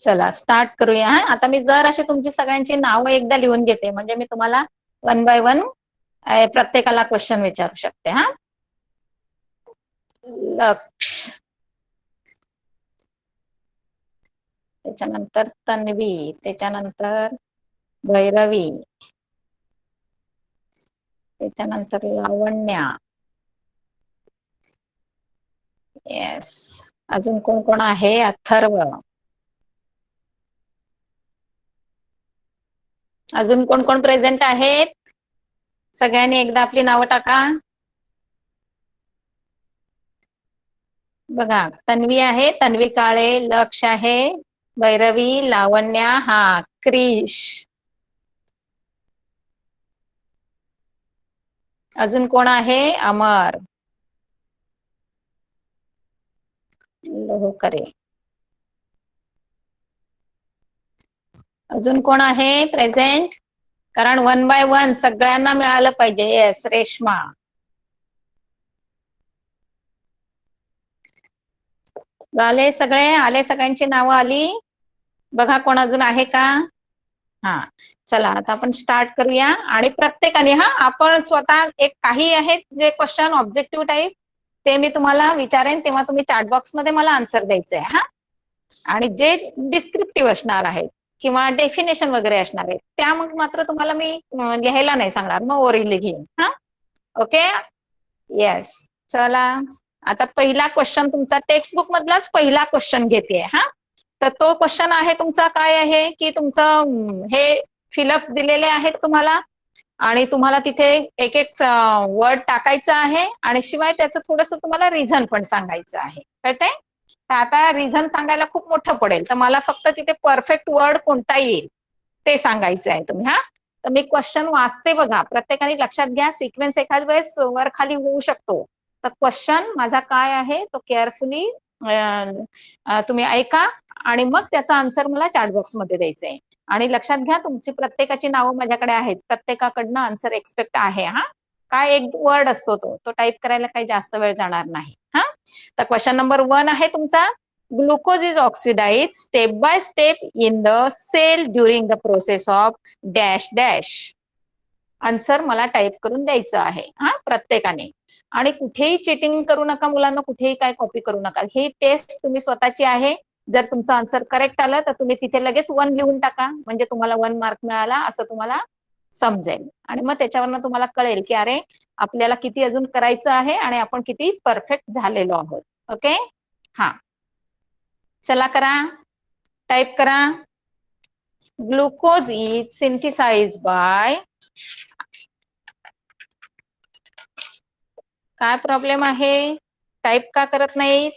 चला स्टार्ट करूया. आता मी जर अशी तुमची सगळ्यांची नावं एकदा लिहून घेते, म्हणजे मी तुम्हाला वन बाय वन प्रत्येकाला क्वेश्चन विचारू शकते. लक्ष, त्याच्यानंतर तन्वी, त्याच्यानंतर भैरवी, त्याच्यानंतर लावण्या. येस. अजून कोण कोण आहे? अथर्व. अजून कोण कोण प्रेझेंट आहेत? सगळ्यांनी एकदा आपली नावं टाका. बघा, तन्वी आहे, तन्वी काळे. लक्ष आहे, भैरवी, लावण्या, क्रिश. अजून कोण आहे? अमर लोहकरे. अजून कोण आहे प्रेझेंट? कारण वन बाय वन सगळ्यांना मिळालं पाहिजे. येस, रेश्मा. झाले सगळे? आले? सगळ्यांची नावं आली? बघा कोण अजून आहे का? चला आता आपण स्टार्ट करूया. आणि प्रत्येकाने आपण स्वतः एक काही आहेत जे क्वेश्चन ऑब्जेक्टिव्ह टाईप, ते मी तुम्हाला विचारेन तेव्हा तुम्ही चॅट बॉक्स मध्ये मला आन्सर द्यायचंय. आणि जे डिस्क्रिप्टिव्ह असणार आहेत किंवा डेफिनेशन वगैरे असणार आहेत त्या मग मात्र तुम्हाला मी लिहायला नाही सांगणार, मग ओरिजिनली घेईन. ओके. येस. चला आता पहिला क्वेश्चन तुमचा टेक्स्ट बुक मधलाच पहिला क्वेश्चन घेते. तर तो क्वेश्चन आहे तुमचा काय आहे की तुमचं हे फिलअप्स दिलेले आहेत तुम्हाला, आणि तुम्हाला तिथे एक एक वर्ड टाकायचं आहे, आणि शिवाय त्याचं थोडंसं तुम्हाला रिझन पण सांगायचं आहे. कळतंय? तर आता रिझन सांगायला खूप मोठं पडेल, तर मला फक्त तिथे परफेक्ट वर्ड कोणता येईल ते सांगायचं आहे तुम्ही. तर मी क्वेश्चन वाचते बघा, प्रत्येकाने लक्षात घ्या. सिक्वेन्स एखाद वेळेस वर खाली होऊ शकतो, तर क्वेश्चन माझा काय आहे तो केअरफुली तुम्ही ऐका, आणि मग त्याचा आन्सर मला चॅटबॉक्स मध्ये द्यायचा आहे. आणि लक्षात घ्या, तुमची प्रत्येकाची नावं माझ्याकडे आहेत, प्रत्येकाकडनं आन्सर एक्सपेक्ट आहे. काय एक वर्ड असतो तो टाईप करायला काही जास्त वेळ जाणार नाही. तर क्वेश्चन नंबर 1 आहे तुमचा, glucose is oxidize step by step in the cell during the process of dash dash. Answer मला टाईप करून द्यायचं आहे प्रत्येकाने. आणि कुठेही चिटिंग करू नका मुलांना, कुठेही काय कॉपी करू नका. ही टेस्ट तुम्ही स्वतःची आहे. जर तुमचं आन्सर करेक्ट आलं तर तुम्ही तिथे लगेच 1 लिहून टाका, म्हणजे तुम्हाला 1 मार्क मिळाला असं तुम्हाला समजेल. आणि मग त्याच्यावरनं तुम्हाला कळेल की अरे आपल्याला किती अजून करायचं आहे आणि आपण किती परफेक्ट झालेलो आहोत. ओके. चला करा, टाईप करा. Glucose is synthesize by. काय प्रॉब्लेम आहे? टाईप का करत नाही?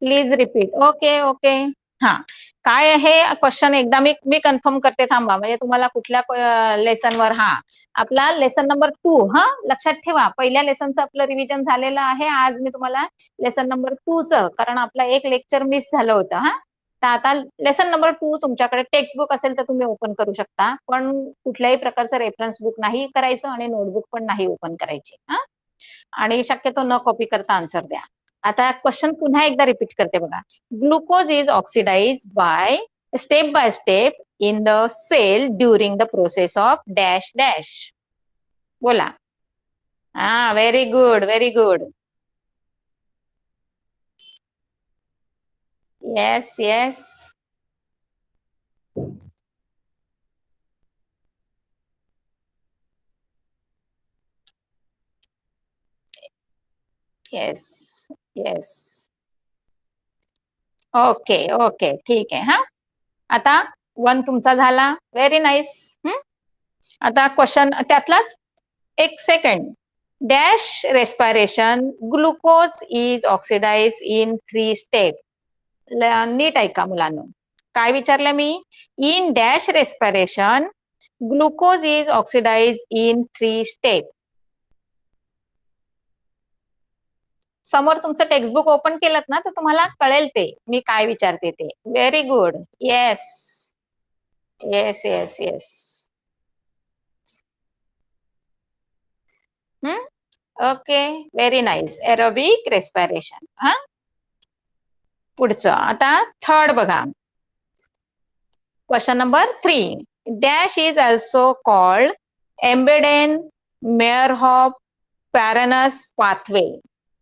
Please repeat. Okay okay. काय आहे क्वेश्चन एकदा मी कन्फर्म करते, थांबा. म्हणजे तुम्हाला कुठल्या लेसनवर? आपला लेसन नंबर 2. लक्षात ठेवा, पहिल्या लेसनचं आपलं रिव्हिजन झालेलं आहे. आज मी तुम्हाला लेसन नंबर 2चं, कारण आपला एक लेक्चर मिस झालं होतं. तर आता लेसन नंबर 2 तुमच्याकडे टेक्स्ट बुक असेल तर तुम्ही ओपन करू शकता, पण कुठल्याही प्रकारचं रेफरन्स बुक नाही करायचं आणि नोटबुक पण नाही ओपन करायची. आणि शक्यतो न कॉपी करता आन्सर द्या. आता क्वेश्चन पुन्हा एकदा रिपीट करते बघा. Glucose is oxidise by step in the cell during the process of dash dash. बोला. Very good, very good. Yes yes. Yes yes. Okay okay, ठीक आहे. आता 1 तुमचा झाला. Very nice. आता क्वेश्चन त्यातलाच एक second. Dash respiration glucose is oxidise in 3 step. नीट ऐका मुलांनो, काय विचारलं मी? In dash respiration glucose is oxidise in 3 step. समोर तुमचं टेक्स्ट बुक ओपन केलं ना तर तुम्हाला कळेल ते मी काय विचारते ते. Very good. Yes yes yes yes. Okay, very nice. Aerobic respiration. हा, पुढचं आता थर्ड बघा. Question number 3. Dash is also called embedded Meyerhoff Paranas pathway.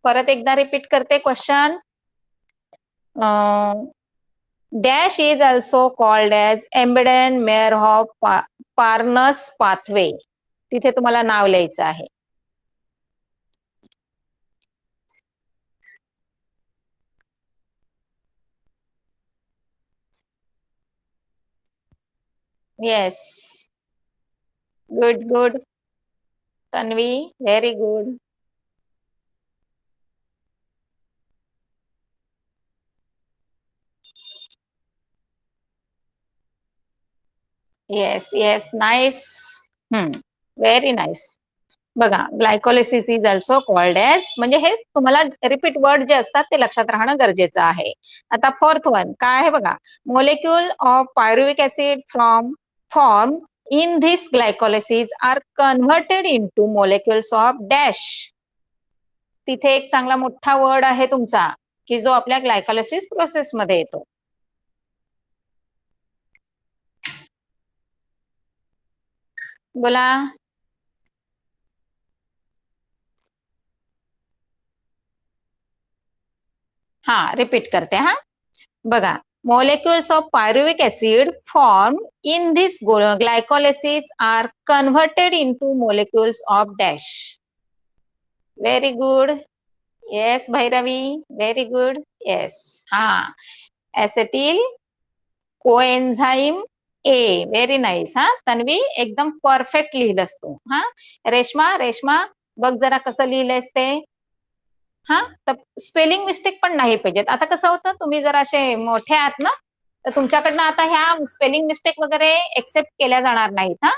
परत एकदा रिपीट करते question. Dash is also called as embedded Meyerhoff Paranas pathway. तिथे तुम्हाला नाव लिहायचं आहे. Yes, good good. Tanvi, very good. Yes yes, nice. Very nice. बघा, glycolysis is also called as, म्हणजे हे तुम्हाला रिपीट वर्ड जे असतात ते लक्षात राहणं गरजेचं आहे. आता फोर्थ वन काय आहे बघा. Molecule of pyruvic acid form in this glycolysis are converted into molecules of dash. तिथे एक चांगला मोठा वर्ड आहे तुमचा की जो आपल्या ग्लायकोलिसिस प्रोसेस मध्ये येतो. बोला. हा, रिपीट करते. हा, बघा, molecules of pyruvic acid formed in this glycolysis are converted into molecules of dash. Very good. Yes, Bhairavi. Very good. Yes. हा, acetyl coenzyme A. Very nice. हा, तन्वी एकदम परफेक्ट लिहिलंस तू. हा, रेश्मा बघ जरा कसं लिहिलंयस ते. हा, तर स्पेलिंग मिस्टेक पण नाही पाहिजेत. आता कसं होतं, तुम्ही जर असे मोठे आहात ना, तर तुमच्याकडनं आता ह्या स्पेलिंग मिस्टेक वगैरे एक्सेप्ट केल्या जाणार नाहीत. हा,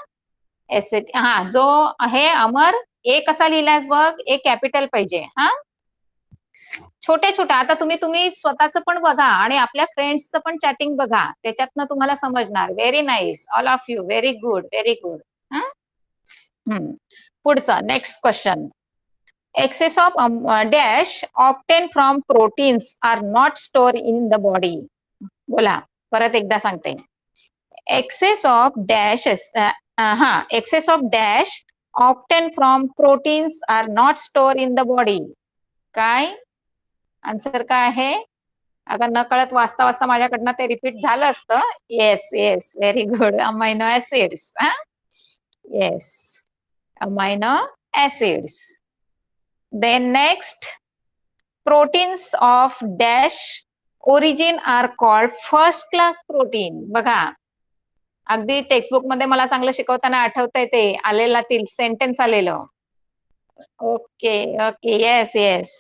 हा, जो आहे अमर, ए कसा लिहिलायस बघ, ए कॅपिटल पाहिजे. हा, छोटे छोटे. आता तुम्ही स्वतःच पण बघा आणि आपल्या फ्रेंड्सचं पण चॅटिंग बघा, त्याच्यातनं तुम्हाला समजणार. Very nice all of you. Very good, very good. पुढचा next question. Excess of dash obtained from proteins are not stored in the body. बोला, परत एकदा सांगते. Excess of dash excess of dash obtained from proteins are not stored in the body. काय answer काय आहे? आता न कळत वाचता वाचता माझ्याकडनं ते रिपीट झालं असतं. Yes yes, very good. Amino acids. Yes, amino acids. Then next, proteins of dash origin are called first class protein. बघा, अगदी टेक्स्टबुक मध्ये मला चांगलं शिकवताना आठवतंय ते आलेला सेंटेन्स आलेलं. ओके ओके, येस येस,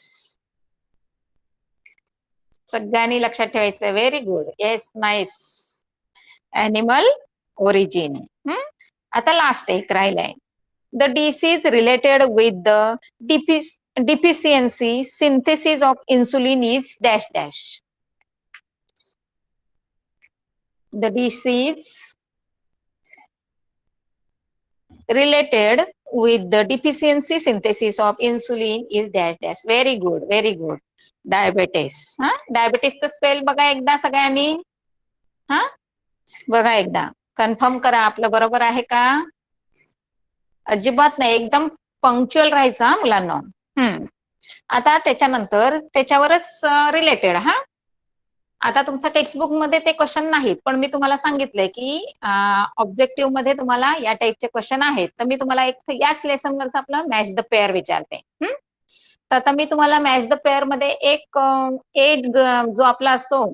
सगळ्यांनी लक्षात ठेवायचं. Very good. Yes, nice. Animal origin. आता लास्ट एक राहिलाय. The disease related with the deficiency synthesis of insulin is dash dash. The disease related with the deficiency synthesis of insulin is dash dash. Very good, very good. Diabetes. हा, डायबिटीसचं spell बघा एकदा सगळ्यांनी. हा, बघा एकदा, confirm करा आपलं बरोबर आहे का. अजिबात नाही, एकदम पंक्च्युअल राहायचं हा मुलांना. आता त्याच्यानंतर त्याच्यावरच रिलेटेड. हा, आता तुमच्या टेक्स्टबुक मध्ये ते क्वेश्चन नाहीत, पण मी तुम्हाला सांगितलंय की ऑब्जेक्टिव्ह मध्ये तुम्हाला या टाईपचे क्वेश्चन आहेत. तर मी तुम्हाला एक याच लेसनवरच आपला मॅच द पेअर विचारते. तर आता मी तुम्हाला मॅच द पेअर मध्ये एक जो आपला असतो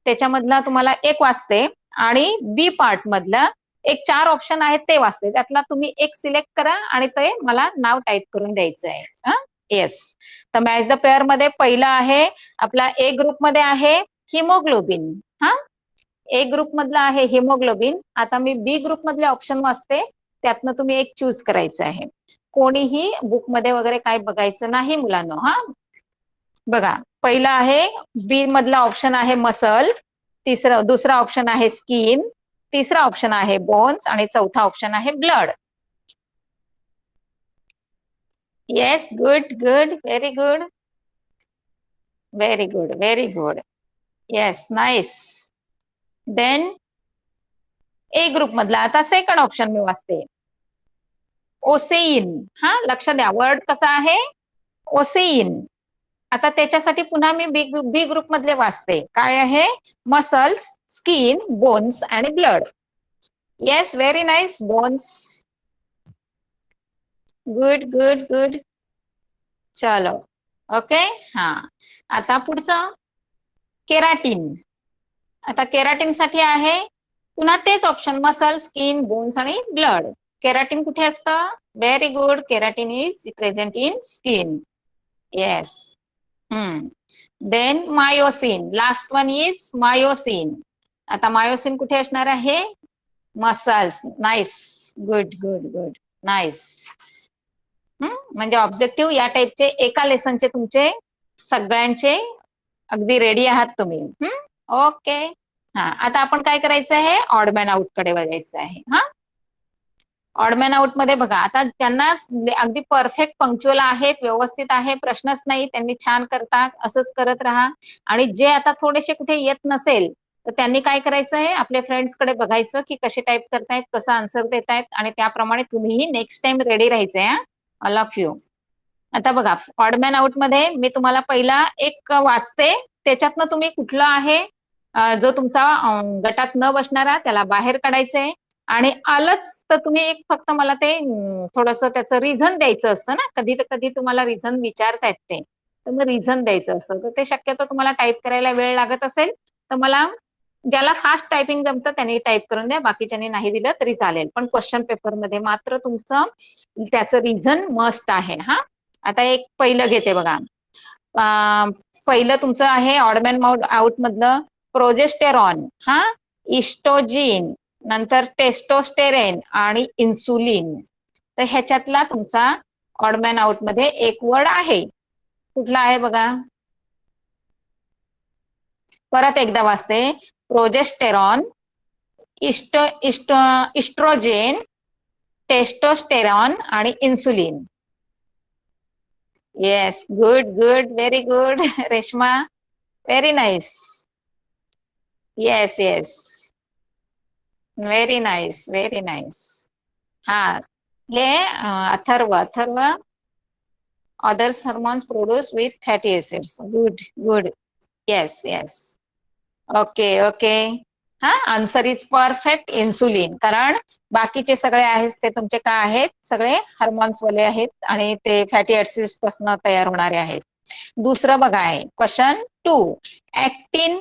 त्याच्यामधला तुम्हाला एक वाचते आणि बी पार्ट मधला एक 4 ऑप्शन आहेत ते वाचते. त्यातला तुम्ही एक सिलेक्ट करा आणि ते मला नाव टाईप करून द्यायचं आहे. येस, तर मॅच द पेअर मध्ये पहिला आहे आपला ए ग्रुप मध्ये आहे हिमोग्लोबिन. हा, ए ग्रुप मधला आहे हिमोग्लोबिन. आता मी बी ग्रुप मधले ऑप्शन वाचते, त्यातनं तुम्ही एक चूज करायचं आहे. कोणीही बुक मध्ये वगैरे काय बघायचं नाही मुलांना. हा, बघा, पहिला आहे बी मधला ऑप्शन आहे मसल, दुसरा ऑप्शन आहे स्किन, तिसरा ऑप्शन आहे बोन्स आणि चौथा ऑप्शन आहे blood. Yes, good good, very good, very good, very good. Yes, nice. Then A group मधला आता सेकंड ऑप्शन मी वाचते. ओसेइन. हा, लक्ष द्या, वर्ड कसा आहे? ओसेइन. आता त्याच्यासाठी पुन्हा मी बी ग्रुप मधले वाचते. काय आहे? मसल्स, स्किन, बोन्स आणि blood. Yes, very nice. Bones. Good good good. चलो, ओके. हा, आता पुढचं केराटीन. आता केराटीन साठी आहे पुन्हा तेच ऑप्शन, मसल, स्किन, बोन्स आणि ब्लड. केराटीन कुठे असतं? Very good, keratin is present in skin. Yes. Then myosin, last one is myosin. आता मायोसिन कुठे असणार आहे? Muscles. Nice, good good good, nice. म्हणजे ऑब्जेक्टिव्ह या टाइपचे एका लेसनचे तुमचे सगळ्यांचे अगदी रेडी आहात तुम्ही. ओके. हा, आता आपण काय करायचं आहे? ऑडमॅन आउट कडे वळायचं आहे. हा, ऑडमॅन आउट मध्ये बघा, आता त्यांना अगदी परफेक्ट पंक्च्युअल आहेत, व्यवस्थित आहे, प्रश्नच नाही, त्यांनी छान करतात, असंच करत राहा. आणि जे आता थोडेसे कुठे येत नसेल तर त्यांनी काय करायचं आहे? आपल्या फ्रेंड्स कडे बघायचं की कसे टाईप करतायत, कसं आन्सर देतायत, आणि त्याप्रमाणे तुम्हीही नेक्स्ट टाइम रेडी राहायचंय. All of you. आता बघा, ऑडमॅन आउट मध्ये मी तुम्हाला पहिला एक वाचते, त्याच्यातनं तुम्ही कुठलं आहे जो तुमचा गटात न बसणारा त्याला बाहेर काढायचंय. आणि आलंच तर तुम्ही एक फक्त मला ते थोडस त्याचं रिझन द्यायचं असतं ना, कधी तर कधी तुम्हाला रिझन विचारतायत ते, तर मग रिझन द्यायचं असतं. तर ते शक्यतो तुम्हाला टाईप करायला वेळ लागत असेल तर मला, ज्याला फास्ट टायपिंग जमतं त्यांनी टाईप करून द्या, बाकीच्यांनी नाही दिलं तरी चालेल, पण क्वेश्चन पेपर मध्ये मात्र तुमचं त्याचं रिझन मस्ट आहे. हा, आता एक पहिलं घेते बघा. पहिलं तुमचं आहे ऑडमॅन आउट मधलं प्रोजेस्टेरॉन, हा, इस्ट्रोजिन, नंतर टेस्टोस्टेरेन आणि इन्सुलिन. तर ह्याच्यातला तुमचा ऑडमॅन आउट मध्ये एक वर्ड आहे, कुठला आहे बघा? परत एकदा वाचते. प्रोजेस्टेरॉन, इस्ट्रोजेन, टेस्टोस्टेरॉन आणि insulin. Yes, good good, very good. Reshma, very nice. Yes yes, very nice, very nice. हा, हे Atharva, Atharva, others hormones produce with fatty acids. Good good. Yes yes. Okay okay. हा, आन्सर इज परफेक्ट, इन्सुलिन. कारण बाकीचे सगळे आहेत ते तुमचे काय आहेत? सगळे हार्मोन्स वाले आहेत आणि ते फॅटी ऍसिड्स पासून तयार होणारे आहेत. दुसरं बघा आहे question 2. Actin,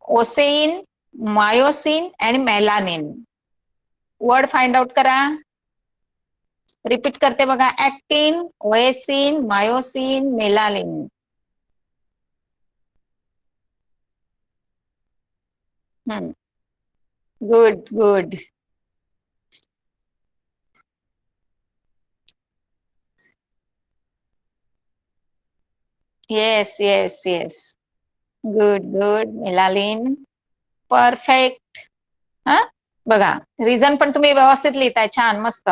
ossein, myosin and melanin. Word find out करा. रिपीट करते बघा. Actin, ossein, myosin, melanin. Good good. Yes yes yes. Good good. Melanin. Perfect. हा, बघा, रिझन पण तुम्ही व्यवस्थित लिहिताय, छान, मस्त.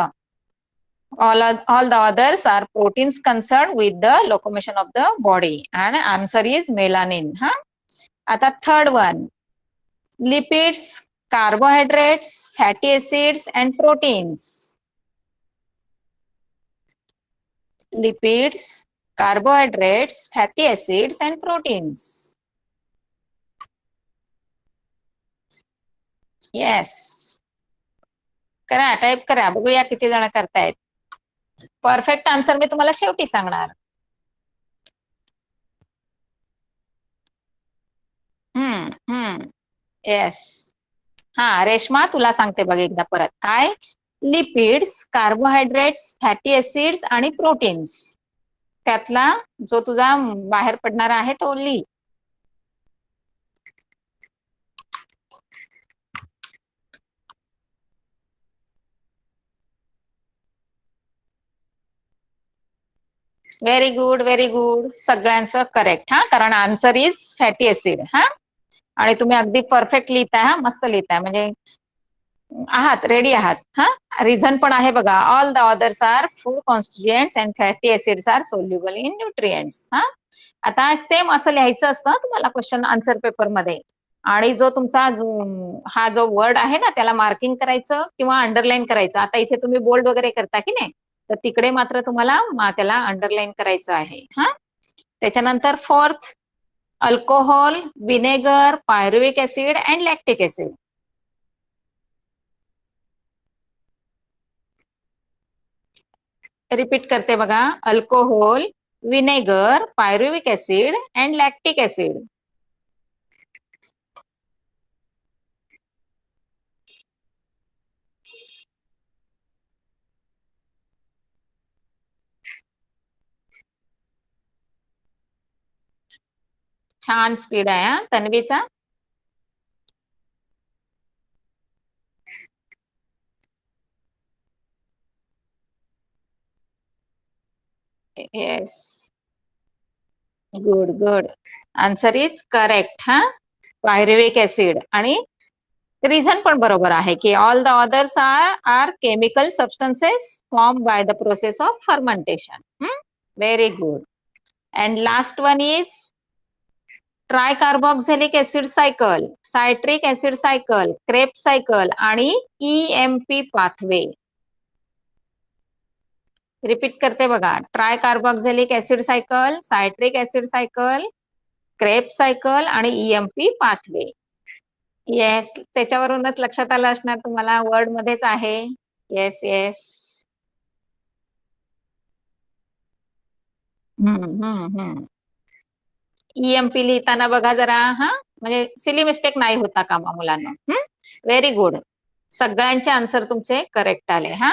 all the others are proteins concerned with the locomotion of the body and answer is melanin. हा, आता third one, lipids, carbohydrates, fatty acids and proteins. Lipids, carbohydrates, fatty acids and proteins. Yes, करा, type करा, बघूया किती जण करतायत. Perfect answer मी तुम्हाला शेवटी सांगणार. येस. हा, रेश्मा, तुला सांगते बघ एकदा परत. काय? लिपिड्स, कार्बोहायड्रेट्स, फॅटी एसिड्स आणि प्रोटीन्स. त्यातला जो तुझा बाहेर पडणारा आहे तो ली. Very good, very good. सगळ्यांचं करेक्ट. हा, कारण आन्सर इज फॅटी एसिड. हा, आणि तुम्ही अगदी परफेक्ट लिहिताय. हा, मस्त लिहिताय. म्हणजे आहात, रेडी आहात? हा, रिझन पण आहे बघा. All the others are food constituents and fatty acids are soluble in nutrients. हा, आता सेम असं लिहायचं असतं तुम्हाला क्वेश्चन आन्सर पेपर मध्ये. आणि जो तुमचा हा जो वर्ड आहे ना, त्याला मार्किंग करायचं किंवा अंडरलाईन करायचं. आता इथे तुम्ही बोल्ड वगैरे करता की नाही, तर तिकडे मात्र तुम्हाला त्याला अंडरलाईन करायचं आहे. हा, त्याच्यानंतर fourth, alcohol, vinegar, pyruvic acid and lactic acid. Repeat करते बघा. Alcohol, vinegar, pyruvic acid and lactic acid. छान स्पीड आहे हा तन्वीचा. Yes, good good. Answer is correct. हा, पायरुविक ऍसिड. आणि रिझन पण बरोबर आहे की all the others are chemical substances form by the process of fermentation. Very good. And last one is tricarboxylic acid cycle, citric acid cycle, Krebs cycle आणि EMP pathway. Repeat करते बघा. Tricarboxylic acid cycle, citric acid cycle, Krebs cycle आणि EMP pathway. Yes, त्याच्यावरूनच लक्षात आलं असणार तुम्हाला, word मध्येच आहे. Yes yes. ईएमपी लिहिताना बघा जरा, हा, म्हणजे सिली मिस्टेक नाही होता कामा मुलांना. Very good. सगळ्यांचे आन्सर तुमचे करेक्ट आले. हा,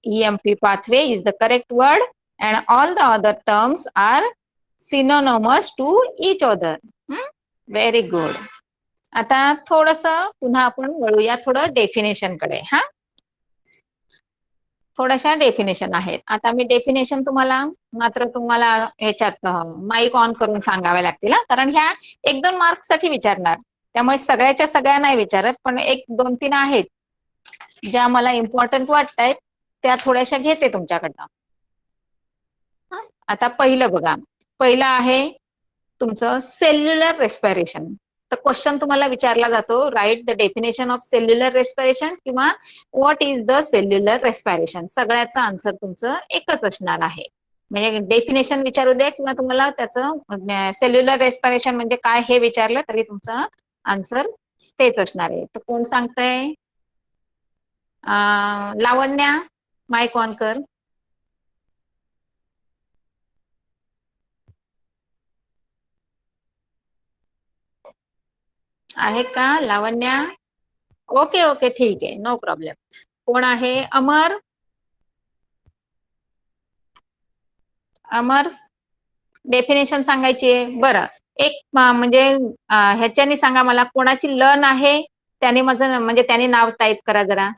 EMP pathway is the correct word and all the other terms are synonymous to each other. Very good. आता थोडस पुन्हा आपण वळूया थोडं डेफिनेशन कडे. हा, थोड्याशा डेफिनेशन आहेत. आता मी डेफिनेशन तुम्हाला मात्र तुम्हाला ह्याच्यात माईक ऑन करून सांगाव्या लागतील, कारण ह्या 1-2 मार्क्स साठी विचारणार. त्यामुळे सगळ्याच्या सगळ्या नाही विचारत, पण 1-2-3 आहेत ज्या मला इम्पॉर्टंट वाटतायत, त्या थोड्याशा घेते तुमच्याकडनं. आता पहिलं बघा. पहिलं आहे तुमचं सेल्युलर रेस्पिरेशन. तर क्वेश्चन तुम्हाला विचारला जातो, write the definition of cellular respiration किंवा what is the cellular respiration. सगळ्याचं आन्सर तुमचं एकच असणार आहे. म्हणजे डेफिनेशन विचारू दे किंवा तुम्हाला त्याचं सेल्युलर रेस्पिरेशन म्हणजे काय हे विचारलं तरी तुमचं आन्सर तेच असणार आहे. तर कोण सांगतंय? लावण्या, माईक ऑन कर. आहे का लावण्या? ओके ओके, ठीक आहे, नो प्रॉब्लेम. कोण आहे? अमर. अमर, डेफिनेशन सांगायची आहे. बरं, एक म्हणजे ह्याच्यानी सांगा मला, कोणाची लर्न आहे त्याने माझं म्हणजे त्याने नाव टाईप करा जरा.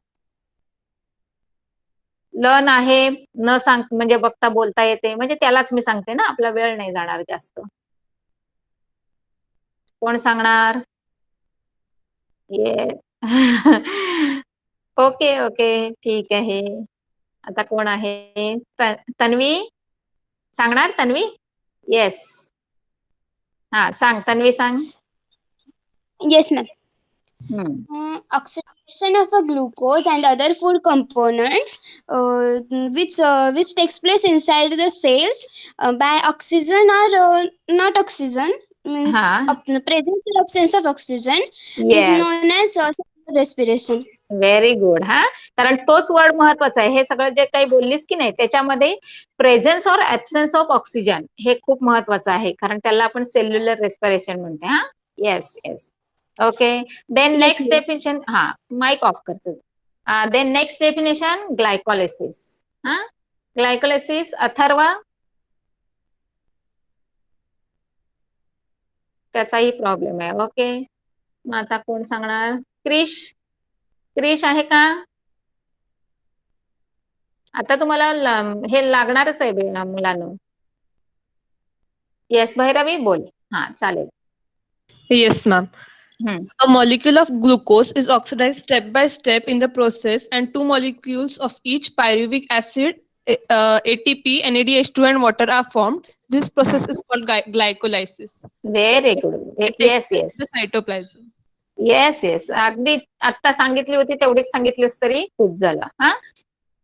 लर्न आहे न सांग म्हणजे बघता बोलता येते, म्हणजे त्यालाच मी सांगते ना, आपला वेळ नाही जाणार जास्त. कोण सांगणार? ये ओके ओके, ठीक आहे. आता कोण आहे? तन्वी सांगणार? तन्वी, येस. हा, सांग तन्वी, सांग. Yes, ma'am. हम्म. Oxidation of a glucose and other food components, which takes place inside the cells by oxygen or not oxygen, means हा, presence or absence of oxygen, is yes, known as respiration. Very good. हा, कारण तोच word महत्वाचा आहे. हे सगळं जे काही बोललीस की नाही त्याच्यामध्ये प्रेझेन्स और ऍब्सेन्स ऑफ ऑक्सिजन हे खूप महत्वाचं आहे, कारण त्याला आपण सेल्युलर रेस्पिरेशन म्हणते. हा, yes yes, okay. Then Yes, next ma'am. Definition. हा, माइक ऑफ करतो. Then next definition, glycolysis. हा, ग्लायकोलिसिस. अथर्व, त्याचाही प्रॉब्लेम आहे. ओके, मग आता कोण सांगणार? क्रिश, क्रिश आहे का? आता तुम्हाला हे लागणारच आहे मुलांना. येस भैरवी, बोल. हा, चालेल. Yes, ma'am. हम्म. A molecule of glucose is oxidized step by step in the process, and two molecules of each pyruvic acid, ATP, NADH2, and water are formed. This process is called glycolysis. Very good. It takes yes place yes. in the cytoplasm. Yes yes, अगदी आता सांगितली होती तेवढीच सांगितलीस तरी खूप झालं. हा,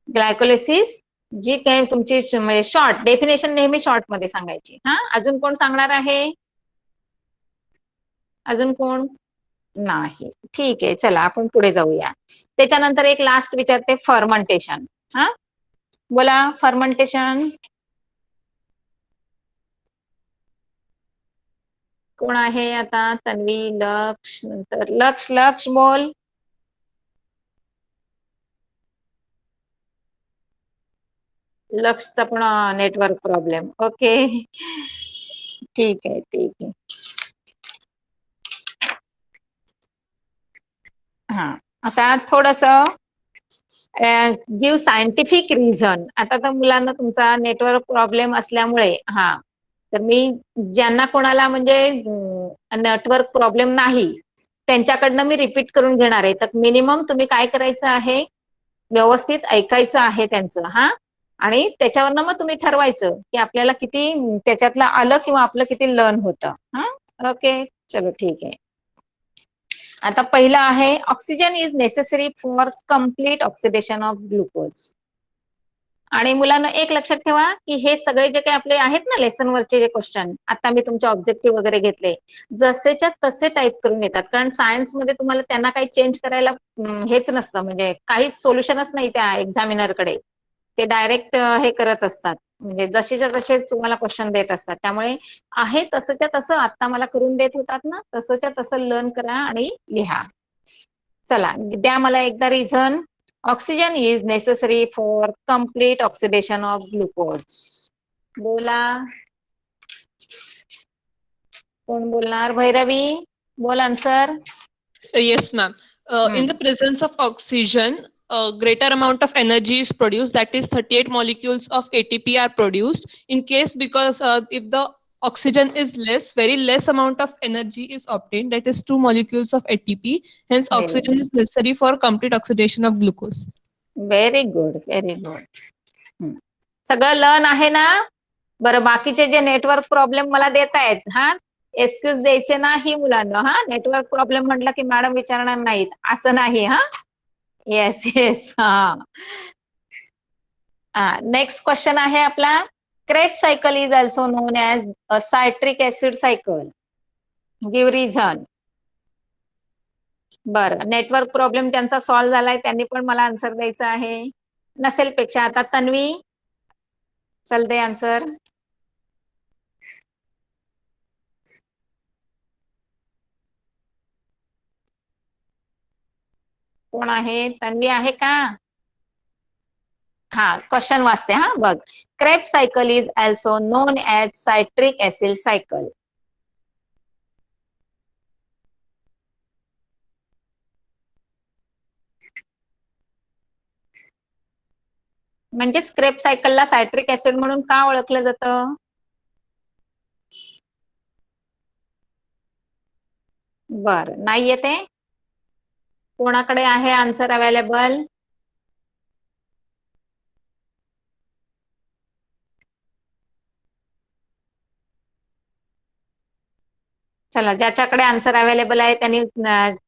glycolysis जी काही तुमची म्हणजे शॉर्ट डेफिनेशन नेहमी शॉर्ट मध्ये सांगायची. हा, अजून कोण सांगणार आहे? अजून कोण नाही? ठीक आहे, चला आपण पुढे जाऊया. त्याच्यानंतर एक लास्ट विचारते, फर्मंटेशन. हा, बोला फर्मंटेशन कोण आहे आता? तन्वी, लक्ष, नंतर लक्ष. लक्ष बोल. लक्षचा पण नेटवर्क प्रॉब्लेम. ओके, ठीक आहे ठीक आहे. हा, आता थोडस गिव्ह सायंटिफिक रिझन. आता तर मुलांना तुमचा नेटवर्क प्रॉब्लेम असल्यामुळे हा, तर मी ज्यांना कोणाला म्हणजे नेटवर्क प्रॉब्लेम नाही त्यांच्याकडनं मी रिपीट करून घेणार आहे. तर मिनिमम तुम्ही काय करायचं आहे, व्यवस्थित ऐकायचं आहे त्यांचं. हा, आणि त्याच्यावरनं मग तुम्ही ठरवायचं की आपल्याला किती त्याच्यातलं आलं किंवा आपलं किती लर्न होतं. हा, ओके, चलो ठीक आहे. आता पहिलं आहे, oxygen is necessary for complete oxidation of glucose. आणि मुलांना एक लक्षात ठेवा की हे सगळे जे काही आपले आहेत ना लेसन वरचे जे क्वेश्चन, आता मी तुमचे ऑब्जेक्टिव्ह वगैरे घेतले, जसेच्या तसे टाईप करून येतात. कारण सायन्समध्ये तुम्हाला त्यांना काही चेंज करायला हेच नसतं, म्हणजे काहीच सोल्युशनच नाही त्या एक्झामिनरकडे. ते डायरेक्ट हे करत असतात, म्हणजे जसेच्या तसेच तुम्हाला क्वेश्चन देत असतात. त्यामुळे आहे तसंच्या तसं आता मला करून देत होतात ना, तसंच्या तसं लर्न करा आणि लिहा. चला द्या मला एकदा reason. Oxygen is necessary for complete oxidation of glucose. बोला, कोण बोलणार? भैरवी, बोल answer. Yes, ma'am. In the presence of oxygen, a greater amount of energy is produced. That is, 38 molecules of ATP are produced. In case, because if the oxygen is less, very less amount of energy is obtained. That is 2 molecules of ATP. Hence, oxygen is necessary for complete oxidation of glucose. Very good, very good. सगळं learn आहे ना? बरं, बाकीचे जे network problem मला देत आहेत, हा, एक्सक्यूज द्यायचे नाही मुलांना. हा, नेटवर्क प्रॉब्लेम म्हटलं की मॅडम विचारणार नाहीत असं नाही. हा, येस येस. हा, नेक्स्ट क्वेश्चन आहे आपला, Krebs cycle is also non as a citric acid cycle. Give reason. बरं, नेटवर्क प्रॉब्लेम त्यांचा सॉल्व्ह झालाय, त्यांनी पण मला आन्सर द्यायचा आहे. नसेल पेक्षा आता तन्वी, चल दे आन्सर. कोण आहे? तन्वी आहे का? हा, क्वेश्चन वाचते. हा बघ, Krebs cycle is also non as citric acid cycle. म्हणजेच क्रेब सायकलला सायट्रिक ऍसिड म्हणून का ओळखलं जातं? बर, नाही येते? कोणाकडे आहे आन्सर अवेलेबल? चला, ज्याच्याकडे आन्सर अवेलेबल आहे त्यांनी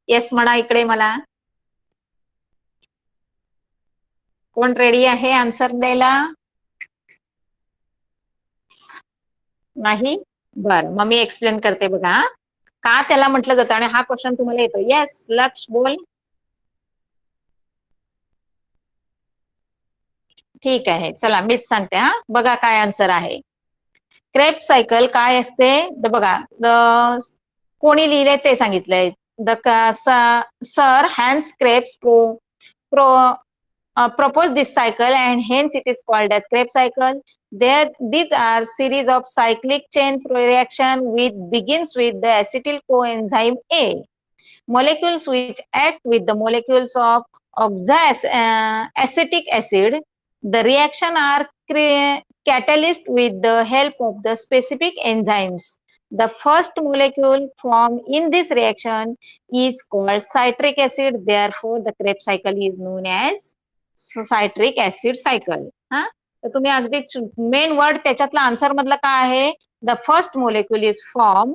येस म्हणा इकडे मला. कोण रेडी आहे आन्सर द्यायला? नाही? बर, मग मी एक्सप्लेन करते बघा का त्याला म्हटलं जातं आणि हा क्वेश्चन तुम्हाला येतो. येस, लक्ष बोल. ठीक आहे, चला मीच सांगते. हा, बघा काय आन्सर आहे. क्रेब सायकल काय असते बघा, कोणी लिहिलंय ते सांगितलंय. The sir hence Krebs propose this cycle and hence it is called as Krebs cycle. These are series of cyclic chain reaction which begins with the acetyl coenzyme A. Molecules which act with the molecules of oxoacetic acid. The reaction are catalyzed with the help of the specific enzymes. The first molecule formed in this reaction is called citric acid. Therefore, the Krebs cycle is known as citric acid cycle. हा, तर तुम्ही अगदी main word त्याच्यातला answer मधलं काय आहे? The first molecule is form,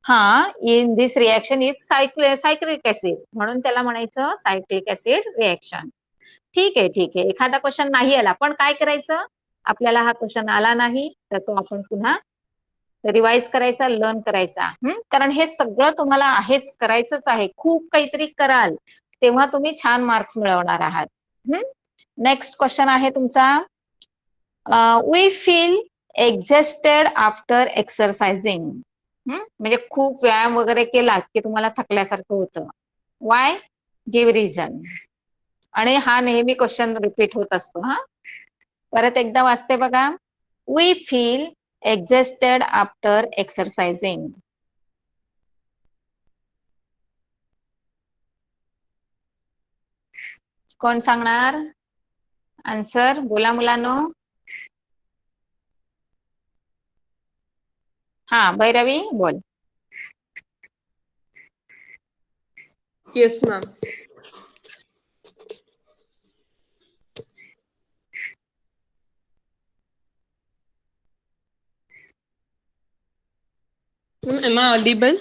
हा, in this reaction is cyclic acid, म्हणून त्याला म्हणायचं सायक्लिक ऍसिड रिएक्शन. ठीक आहे, ठीक आहे. एखादा क्वेश्चन नाही आला, पण काय करायचं? आपल्याला हा क्वेश्चन आला नाही तर तो आपण पुन्हा रिवाइज करायचा, लर्न करायचा. कारण हे सगळं तुम्हाला आहेच, करायचंच आहे. खूप काहीतरी कराल तेव्हा तुम्ही छान मार्क्स मिळवणार आहात. नेक्स्ट क्वेश्चन आहे तुमचा, we feel exhausted after exercising. म्हणजे खूप व्यायाम वगैरे केला की तुम्हाला थकल्यासारखं होतं. वाय? Give reason. आणि हा नेहमी क्वेश्चन रिपीट होत असतो. हा, परत एकदा वाचते बघा. We feel exhausted after exercising. कोण सांगणार आन्सर? बोला मुलांनो. हा, भैरवी बोल. Yes, ma'am. Am I audible?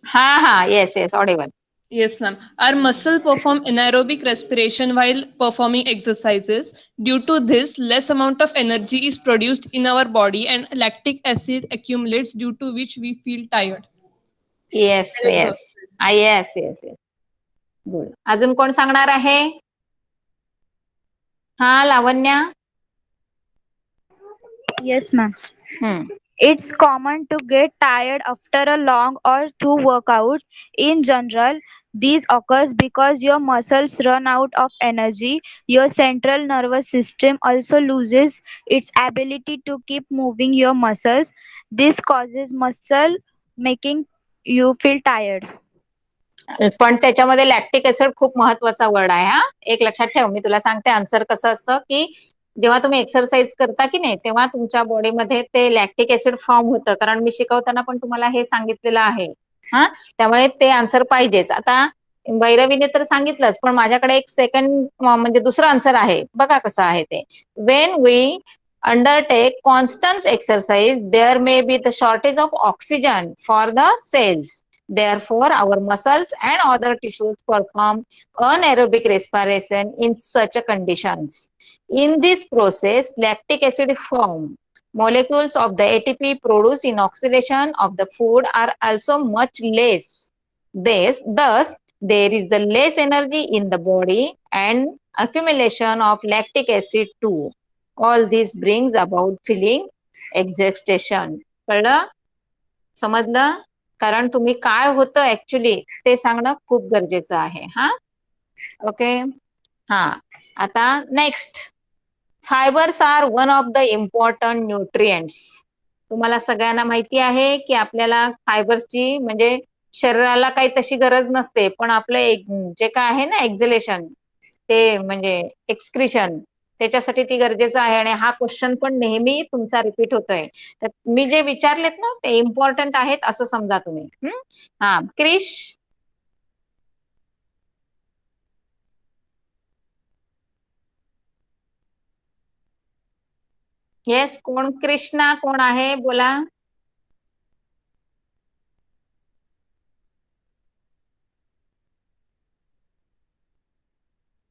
हा, yes yes, Audible. Yes, ma'am. Our muscle perform anaerobic respiration while performing exercises. Due to this, less amount of energy is produced in our body and lactic acid accumulates, due to which we feel tired. Yes And yes, exhausted. Yes yes yes, good. अजून कोण सांगणार आहे? हा, लावण्या. Yes, ma'am. हम्म. It's common to get tired after a long or through workout. In general, these occurs because your muscles run out of energy. Your central nervous system also loses its ability to keep moving your muscles. This causes muscle making you feel tired. पण त्याच्यामध्ये lactic acid खूप महत्वाचा word आहे. हा, एक लक्षात ठेव. मी तुला सांगते आन्सर कसं असतं, की जेव्हा तुम्ही एक्सरसाइज करता की नाही तेव्हा तुमच्या बॉडीमध्ये ते लॅक्टिक ऍसिड फॉर्म होतं. कारण मी शिकवताना पण तुम्हाला हे सांगितलेलं आहे. हा, त्यामुळे ते आन्सर पाहिजेच. आता भैरवीने तर सांगितलंच, पण माझ्याकडे एक सेकंड म्हणजे दुसरं आन्सर आहे. बघा कसं आहे ते. When we undertake constant exercise, there may be the shortage of oxygen for the cells. Therefore, our muscles and other tissues perform anaerobic respiration in such conditions. In this process, lactic acid form. Molecules of the ATP produced in oxidation of the food are also much less. Thus, there is the less energy in the body and accumulation of lactic acid too. All this brings about feeling exhaustion. कळलं? समजलं? कारण तुम्ही काय होतं actually ते सांगणं खूप गरजेचं आहे. हा, ओके. हा, आता next, fibres are one of the important nutrients. तुम्हाला सगळ्यांना माहिती आहे की आपल्याला फायबर्सची म्हणजे शरीराला काही तशी गरज नसते, पण आपलं जे काय आहे ना एक्झलेशन, ते म्हणजे एक्सक्रिशन, त्याच्यासाठी ती गरजेचं आहे. आणि हा क्वेश्चन पण नेहमी तुमचा रिपीट होतोय. तर मी जे विचारलेत ना ते इम्पॉर्टंट आहेत असं समजा तुम्ही. हा, क्रिश. येस, कोण? कृष्णा कोण आहे? बोला.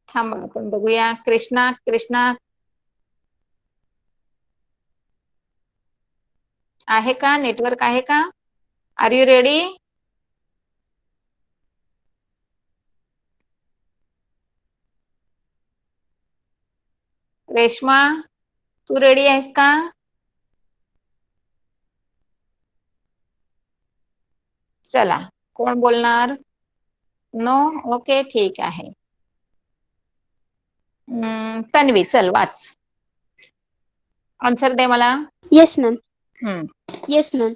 थांबा आपण बघूया. कृष्णा, कृष्णा आहे का? नेटवर्क आहे का? Are you ready? रेश्मा, तू रेडी आहेस का? चला, कोण बोलणार? नो? ओके, ठीक आहे. तन्वी, चल वाच. आन्सर दे मला. Yes, ma'am. हम्म. Yes, ma'am.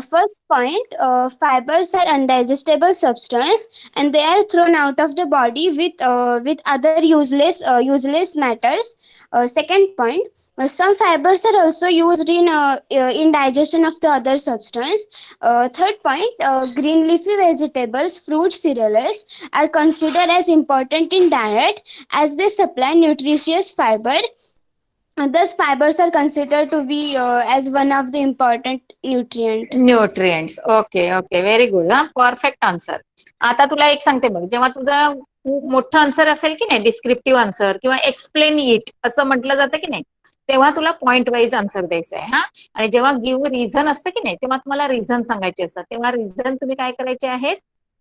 First point, fibers are undigestible substance and they are thrown out of the body with other useless matters. Second point, some fibers are also used in digestion of the other substance. Third point, green leafy vegetables, fruits, cereals are considered as important in diet as they supply nutritious fiber. Thus, fibers are considered to be as one of the important nutrient. Nutrients. Okay okay, very good. हा, perfect answer. आता तुला एक सांगते बघ, जेव्हा तुझं खूप मोठं आन्सर असेल की नाही, डिस्क्रिप्टिव्ह आन्सर किंवा एक्सप्लेन इट असं म्हटलं जातं की नाही, तेव्हा तुला पॉइंट वाईज आन्सर द्यायचं आहे. हा, आणि जेव्हा गिव्ह रिझन असतं की नाही, तेव्हा तुम्हाला रिझन सांगायचे असतात. तेव्हा रिझन तुम्ही काय करायचे आहेत,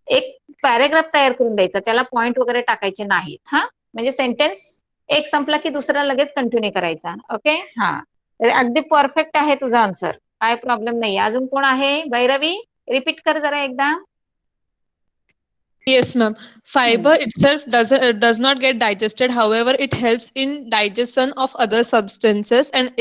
एक पॅरेग्राफ तयार करून द्यायचा, त्याला पॉइंट वगैरे टाकायचे नाहीत. हा, म्हणजे सेंटेन्स एक संपला की दुसरा लगेच कंटिन्यू करायचा. ओके. हा, अगदी परफेक्ट आहे तुझा आन्सर, काय प्रॉब्लेम नाही. अजून कोण आहे? भैरवी, रिपीट कर जरा एकदा. Yes, ma'am. Fiber itself does not get digested. However, it helps in digestion of other substances and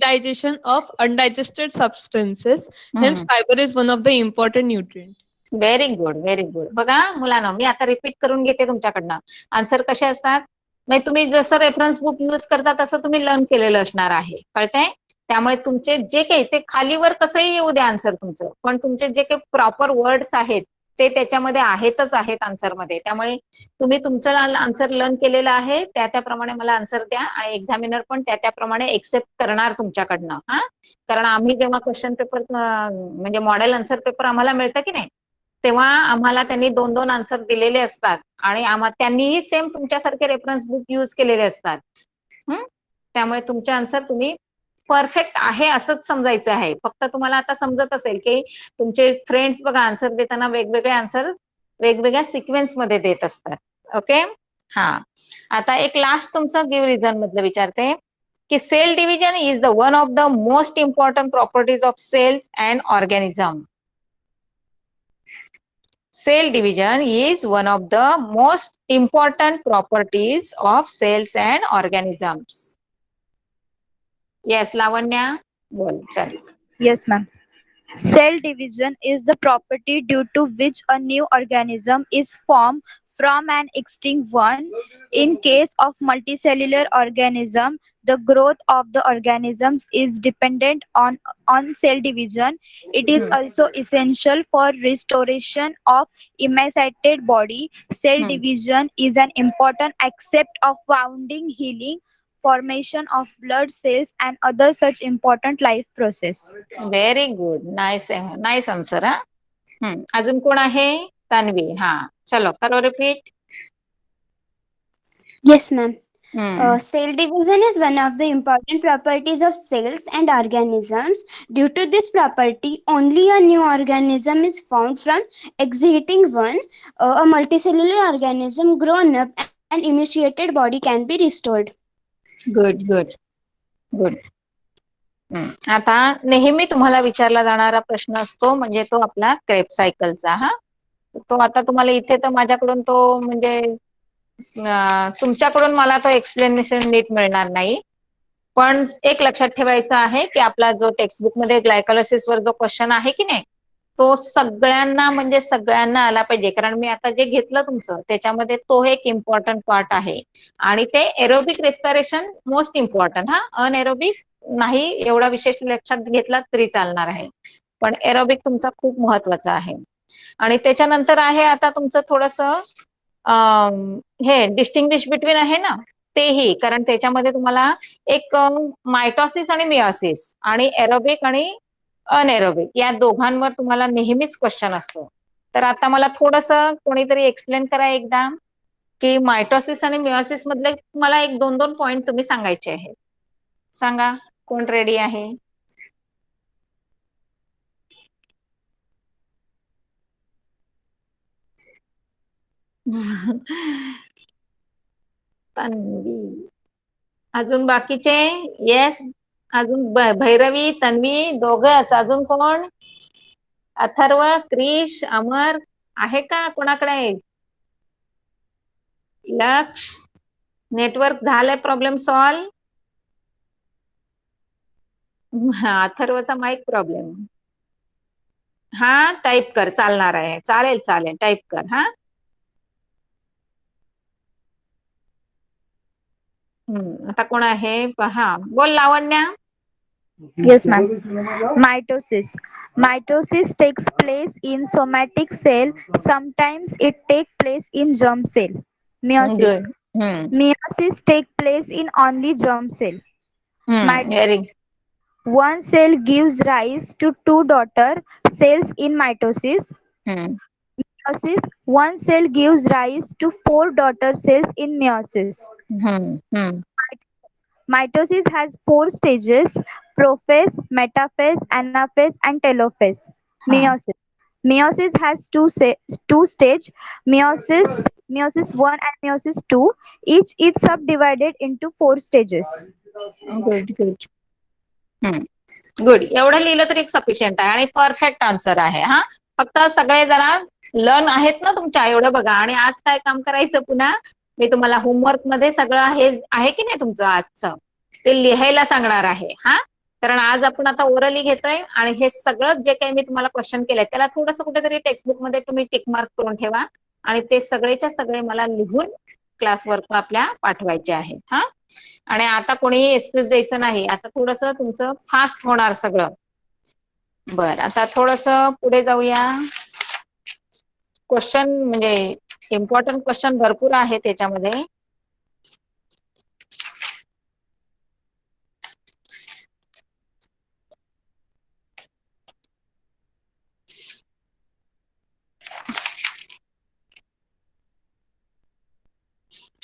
digestion of undigested substances. Hence, fiber is one of the important nutrient. Very good, very good. बघा मुलांना, मी आता repeat करून घेते तुमच्याकडनं. Answer कसे असतात, म्हणजे तुम्ही जसं रेफरन्स बुक युज करता तसं तुम्ही लर्न केलेलं असणार आहे, कळतंय? त्यामुळे तुमचे जे काही ते खालीवर कसंही येऊ द्या आन्सर तुमचं, पण तुमचे जे काही प्रॉपर वर्ड्स आहेत ते त्याच्यामध्ये आहेतच आहेत आन्सरमध्ये. त्यामुळे तुम्ही तुमचं आन्सर लर्न केलेलं आहे, त्याप्रमाणे मला आन्सर द्या आणि एक्झामिनर पण त्याप्रमाणे एक्सेप्ट करणार तुमच्याकडनं. हा, कारण आम्ही जेव्हा क्वेश्चन पेपर म्हणजे मॉडेल आन्सर पेपर आम्हाला मिळतं की नाही, तेव्हा आम्हाला त्यांनी 2-2 आन्सर दिलेले असतात आणि त्यांनीही सेम तुमच्यासारखे रेफरन्स बुक युज केलेले असतात. त्यामुळे तुमचे आन्सर तुम्ही परफेक्ट आहे असंच समजायचं आहे. फक्त तुम्हाला आता समजत असेल की तुमचे फ्रेंड्स बघा आन्सर देताना वेगवेगळे आन्सर वेगवेगळ्या सिक्वेन्स मध्ये देत असतात. ओके. हा, आता एक लास्ट तुमचं गिव्ह रिझन मधलं विचारते की cell division is the one of the most important properties of cells and organism. Cell division is one of the most important properties of cells and organisms. Yes, Lavanya, बोल चल. Yes, ma'am. Cell division is the property due to which a new organism is formed from an extinct one. In case of multicellular organism, the growth of the organisms is dependent on cell division. It is also essential for restoration of emaciated body. Cell division is an important aspect of wounding, healing, formation of blood cells and other such important life process. Very good, nice nice answer. हा, अजून कोण आहे? तन्वी. हा, चलो करो repeat. Yes, ma'am. Cell division is one of the important properties of cells and organisms. Due to this property, only a new organism is formed from existing one. A multicellular organism grown up and emaciated body can be restored. Good good good. आता नेहमी तुम्हाला विचारला जाणारा प्रश्न असतो म्हणजे तो आपला क्रेब सायकलचा. हा, तो आता तुम्हाला इथे तर माझ्याकडून तो म्हणजे तुमच्याकडून मला तो एक्सप्लेनेशन नीट मिळणार नाही, पण एक लक्षात ठेवायचं आहे की आपला जो टेक्स्टबुक मध्ये ग्लायकोलायसिस वर जो क्वेश्चन आहे की नाही, तो सगळ्यांना म्हणजे सगळ्यांना आला पाहिजे. कारण मी आता जे घेतलं तुमचं त्याच्यामध्ये तो एक इम्पॉर्टंट पार्ट आहे आणि ते एरोबिक रेस्पिरेशन मोस्ट इम्पॉर्टंट. हा, अनएरोबिक नाही एवढा विशेष लक्षात घेतला तरी चालणार आहे, पण एरोबिक तुमचा खूप महत्वाचा आहे. आणि त्याच्यानंतर आहे आता तुमचं थोडस हे डिस्टिंग्विश बिटवीन आहे ना, तेही, कारण त्याच्यामध्ये तुम्हाला एक मायटॉसिस आणि मियोसिस आणि एरोबिक आणि अनएरोबिक या दोघांवर तुम्हाला नेहमीच क्वेश्चन असतो. तर आता मला थोडस कोणीतरी एक्सप्लेन करा एकदा की मायटॉसिस आणि मियोसिस मधले मला एक 2-2 पॉइंट तुम्ही सांगायचे आहेत. सांगा, कोण रेडी आहे? तन्वी. अजून बाकीचे? येस. अजून भैरवी, तन्वी दोघच. अजून कोण? अथर्व, क्रिश, अमर आहे का कोणाकडे? लक्ष, नेटवर्क झालंय प्रॉब्लेम सॉल्व? अथर्वचा माईक प्रॉब्लेम. हा टाईप कर, चालणार आहे, चालेल चालेल, टाईप कर. हा आता कोण आहे पहा, बोल लावण्या. Yes, ma'am. Mitosis. Mitosis takes place in somatic cell. Sometimes it takes place in germ cell. Meiosis. Good. Meiosis takes place in only germ cell. Very. One cell gives rise to two daughter cells in mitosis. Meiosis, one cell gives rise to four daughter cells in meiosis. Mitosis has four stages: prophase, metaphase, anaphase, and telophase. Meiosis. Meiosis has two stage: meiosis 1 and meiosis 2. Each is subdivided into four stages. Good good. Good, एवढं लिहिलं तरी sufficient आहे आणि perfect answer आहे. हा फक्त सगळे जरा लर्न आहेत ना तुमच्या, एवढं बघा. आणि आज काय काम करायचं, पुन्हा मी तुम्हाला होमवर्क मध्ये सगळं हे आहे की नाही तुमचं आजचं, ते लिहायला सांगणार आहे. हा कारण आज आपण आता ओरली घेतोय आणि हे सगळं जे काही मी तुम्हाला क्वेश्चन केलंय त्याला थोडंसं कुठेतरी टेक्स्टबुक मध्ये तुम्ही टिक मार्क करून ठेवा आणि ते सगळेच्या सगळे मला लिहून क्लासवर्क आपल्या पाठवायचे आहेत. हा आणि आता कोणीही एक्सक्यूज द्यायचं नाही, आता थोडस तुमचं फास्ट होणार सगळं. बर, आता थोडस पुढे जाऊया. क्वेश्चन म्हणजे इम्पॉर्टंट क्वेश्चन भरपूर आहे त्याच्यामध्ये.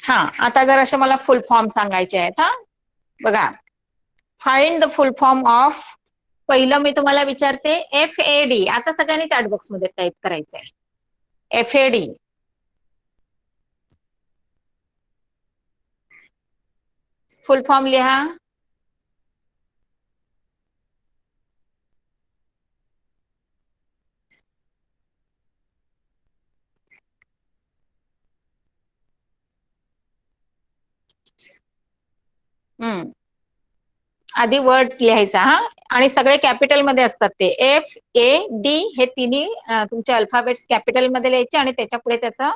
हा आता जर असे मला फुल फॉर्म सांगायचे आहेत. हा बघा, find the full form of, पहिलं मी तुम्हाला विचारते FAD. आता सगळ्यांनी चॅट बॉक्स मध्ये टाईप करायचंय FAD. फुल फॉर्म लिहा. आधी वर्ड लिहायचा. हा आणि सगळे कॅपिटल मध्ये असतात ते. FAD हे तिन्ही तुमचे अल्फाबेट्स कॅपिटल मध्ये लिहायचे आणि त्याच्या पुढे त्याचं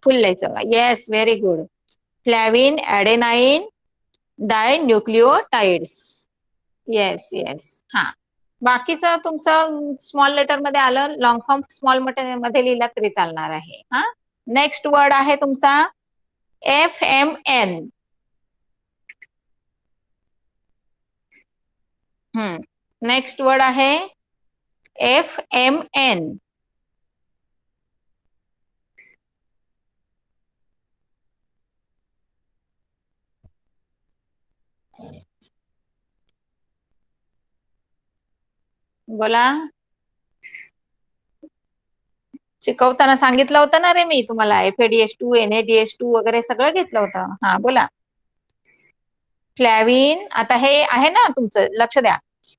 फुल लिहायचं. Yes, very good. Flavin, adenine, dinucleotides. Yes yes. हा बाकीचं तुमचं स्मॉल लेटर मध्ये आलं, लॉंग फॉर्म स्मॉल मध्ये लिहिला तरी चालणार आहे. हा नेक्स्ट वर्ड आहे तुमचा FMN. नेक्स्ट वर्ड आहे FMN. बोला. शिकवताना सांगितलं होतं ना रे मी तुम्हाला, FADH2 NADH2 वगैरे सगळं घेतलं होतं. हा बोला. फ्लॅविन, आता हे आहे ना तुमचं, लक्ष द्या.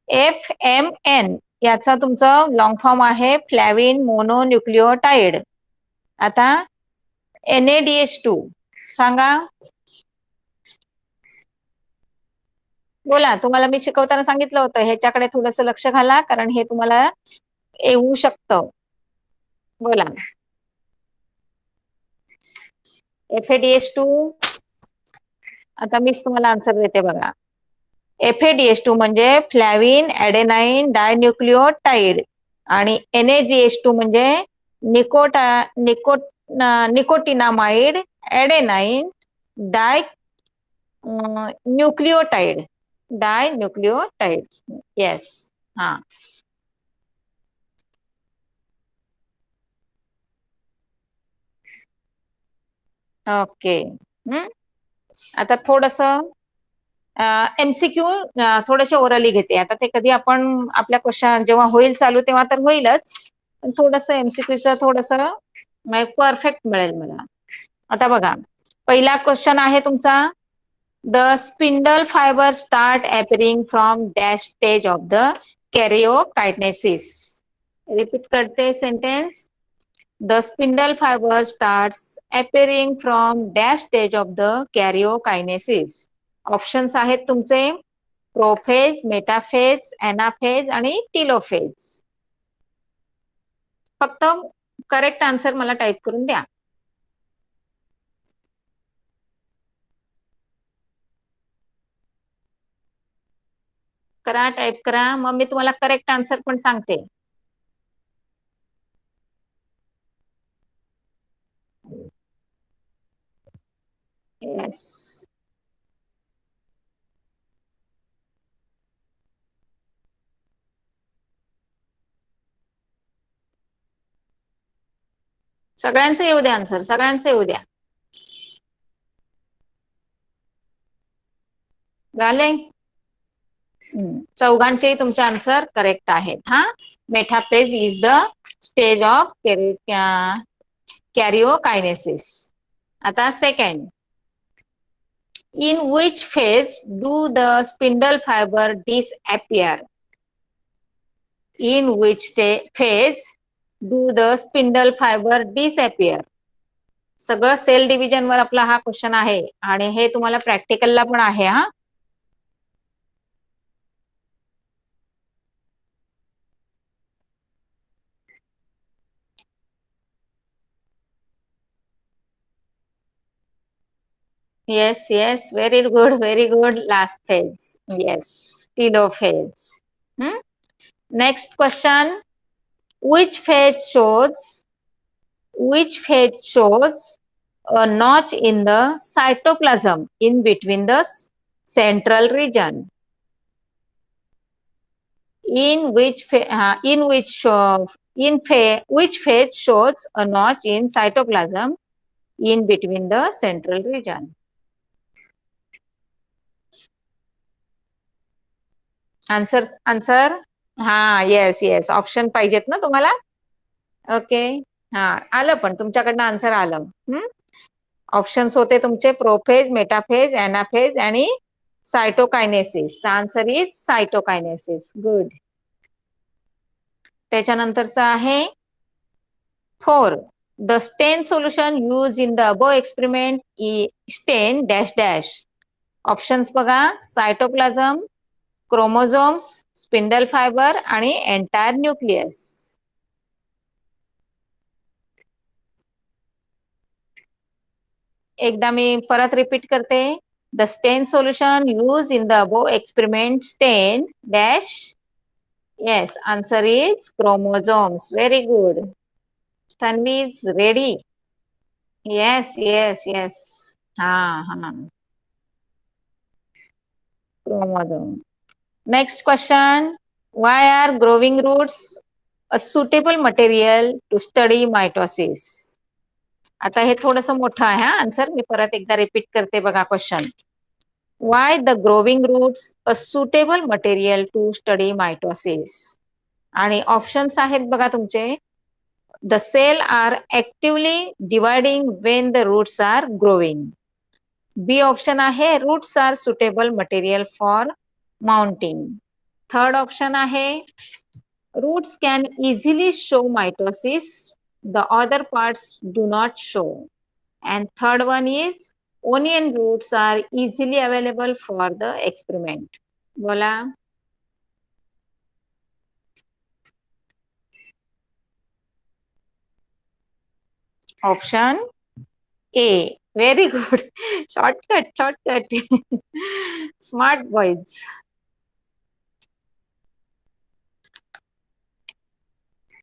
FMN याचा तुमचं लॉंग फॉर्म आहे फ्लॅविन मोनोन्यूक्लिओटाइड. आता NADH2 सांगा. बोला, तुम्हाला मी शिकवताना सांगितलं होतं ह्याच्याकडे थोडस लक्ष घाला कारण हे तुम्हाला येऊ शकतं. बोला. FADH2. आता मीच तुम्हाला आन्सर देते बघा. FADH2 म्हणजे फ्लॅविन ऍडेनाइन डायन्यूक्लिओटाइड आणि NADH2 म्हणजे निकोटिनामाइड ऍडेनाइन डायन्यूक्लिओटाइड. येस. हा ओके. आता थोडस MCQ थोडेसे ओरली घेते. आता ते कधी आपण आपल्या क्वेश्चन जेव्हा होईल चालू तेव्हा तर होईलच, पण थोडस MCQचं थोडस परफेक्ट मिळेल मला. आता बघा, पहिला क्वेश्चन आहे तुमचा, the spindle fibre start appearing from dash stage of the कॅरिओकायनेसिस. Repeat करते sentence. The spindle fiber starts appearing from dash stage of the karyokinesis. Options आहेत तुमचे प्रोफेज, मेटाफेज, एनाफेज आणि टिलोफेज. फक्त करेक्ट आन्सर मला type करून द्या. करा, type करा, मग मी तुम्हाला करेक्ट आन्सर पण सांगते. येस. सगळ्यांचं येऊ द्या आन्सर, सगळ्यांचं येऊ द्या. झाले? चौघांचे तुमचे आन्सर करेक्ट आहेत. हा, metaphase is the stage of कॅरिओकायनेसिस. आता second, in which phase do the spindle fiber disappear? In which phase do the spindle fiber disappear? सगळं सेल डिव्हिजन वर आपला हा क्वेश्चन आहे आणि हे तुम्हाला प्रॅक्टिकलला पण आहे. हा, yes, yes, very good, very good. Last phase, yes, telophase. Next question, which phase shows a notch in the cytoplasm in between the central region? Which phase shows a notch in cytoplasm in between the central region? Answer हा, yes yes, option पाहिजेत ना तुम्हाला. Okay, हा, आलं पण तुमच्याकडनं answer आलं. Options होते तुमचे प्रोफेज, मेटाफेज, एनाफेज आणि cytokinesis. The answer is cytokinesis. Good. त्याच्यानंतरचं आहे 4. The stain solution use in the above experiment stain dash dash. Options बघा, सायटोप्लाझम, क्रोमोझोम्स, स्पिंडल फायबर आणि एंटायर न्यूक्लियस. एकदा मी परत रिपीट करते. The stain solution use in the above experiment stain dash. Yes, answer is chromosomes. Very good. Tanvi is ready. Yes yes yes. हा हा, chromosome. Next question, why are growing roots a suitable material to study mitosis? आता हे थोडस मोठं आहे. Answer मी परत एकदा repeat करते बघा question. Why the growing roots a suitable material to study mitosis? आणि ऑप्शन्स आहेत बघा तुमचे. The cell are actively dividing when the roots are growing. B option आहे, roots are suitable material for mounting. Third option आहे, roots can easily show mitosis, the other parts do not show. And third one is, onion roots are easily available for the experiment. बोला. Option A. Very good. Shortcut. Smart boys.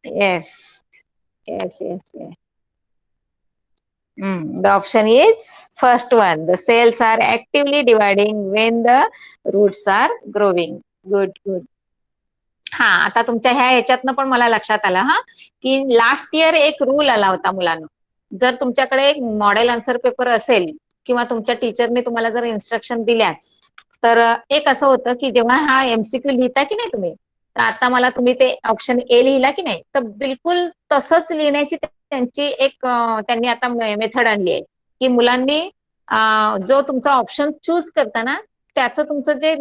Yes. The option is first one. The cells are actively dividing when the roots are growing. Good. हा, आता तुमच्या ह्याच्यातनं पण मला लक्षात आलं हा, की लास्ट इयर एक रूल आला होता मुलांना. जर तुमच्याकडे एक मॉडेल आन्सर पेपर असेल किंवा तुमच्या टीचरने तुम्हाला जर इन्स्ट्रक्शन दिल्याच, तर एक असं होतं की जेव्हा हा एमसीक्यू लिहिता की नाही तुम्ही, तर आता मला तुम्ही ते ऑप्शन ए लिहिला की नाही, तर बिलकुल तसंच लिहिण्याची त्यांची एक त्यांनी आता मेथड आणली आहे की मुलांनी जो तुमचा ऑप्शन चूज करताना त्याचं तुमचं जे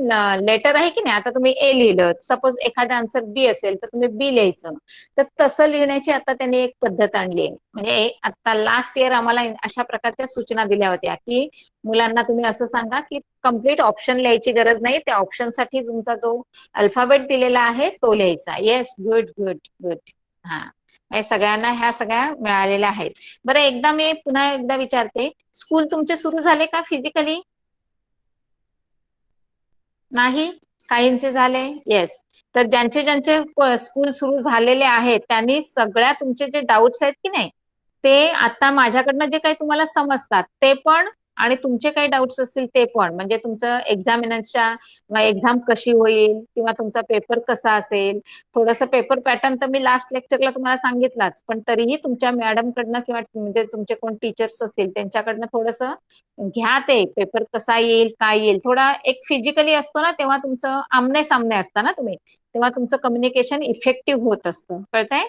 लेटर आहे की नाही, आता तुम्ही ए लिहिलं, सपोज एखादा आन्सर बी असेल तर तुम्ही बी लिहायचं. तर तसं लिहिण्याची आता त्यांनी एक पद्धत आणली आहे. म्हणजे आता लास्ट इयर आम्हाला अशा प्रकारच्या सूचना दिल्या होत्या की मुलांना तुम्ही असं सांगा की कम्प्लीट ऑप्शन लिहायची गरज नाही, त्या ऑप्शनसाठी तुमचा जो अल्फाबेट दिलेला आहे तो लिहायचा. Yes, good good good. हा, म्हणजे सगळ्यांना ह्या सगळ्या मिळालेल्या आहेत. बरं, एकदा मी पुन्हा एकदा विचारते, स्कूल तुमचे सुरू झाले का फिजिकली? नाही, काहींचे झाले. येस. तर ज्यांचे ज्यांचे स्कूल सुरू झालेले आहेत त्यांनी सगळ्या तुमचे जे डाऊट्स आहेत की नाही, ते आता माझ्याकडनं जे काही तुम्हाला समजतात ते पण, आणि तुमचे काही डाऊट्स असतील ते पण, म्हणजे तुमचं एक्झामिनरच्या एक्झाम कशी होईल किंवा तुमचा पेपर कसा असेल. थोडंसं पेपर पॅटर्न तर मी लास्ट लेक्चरला तुम्हाला सांगितलाच, पण तरीही तुमच्या मॅडमकडनं किंवा म्हणजे तुमचे कोण टीचर्स असतील त्यांच्याकडनं थोडंसं घ्या, ते पेपर कसा येईल काय येईल. थोडा एक फिजिकली असतो ना, तेव्हा तुमचं आमने सामने असता ना तुम्ही, तेव्हा तुमचं कम्युनिकेशन इफेक्टिव्ह होत असतं, कळतंय?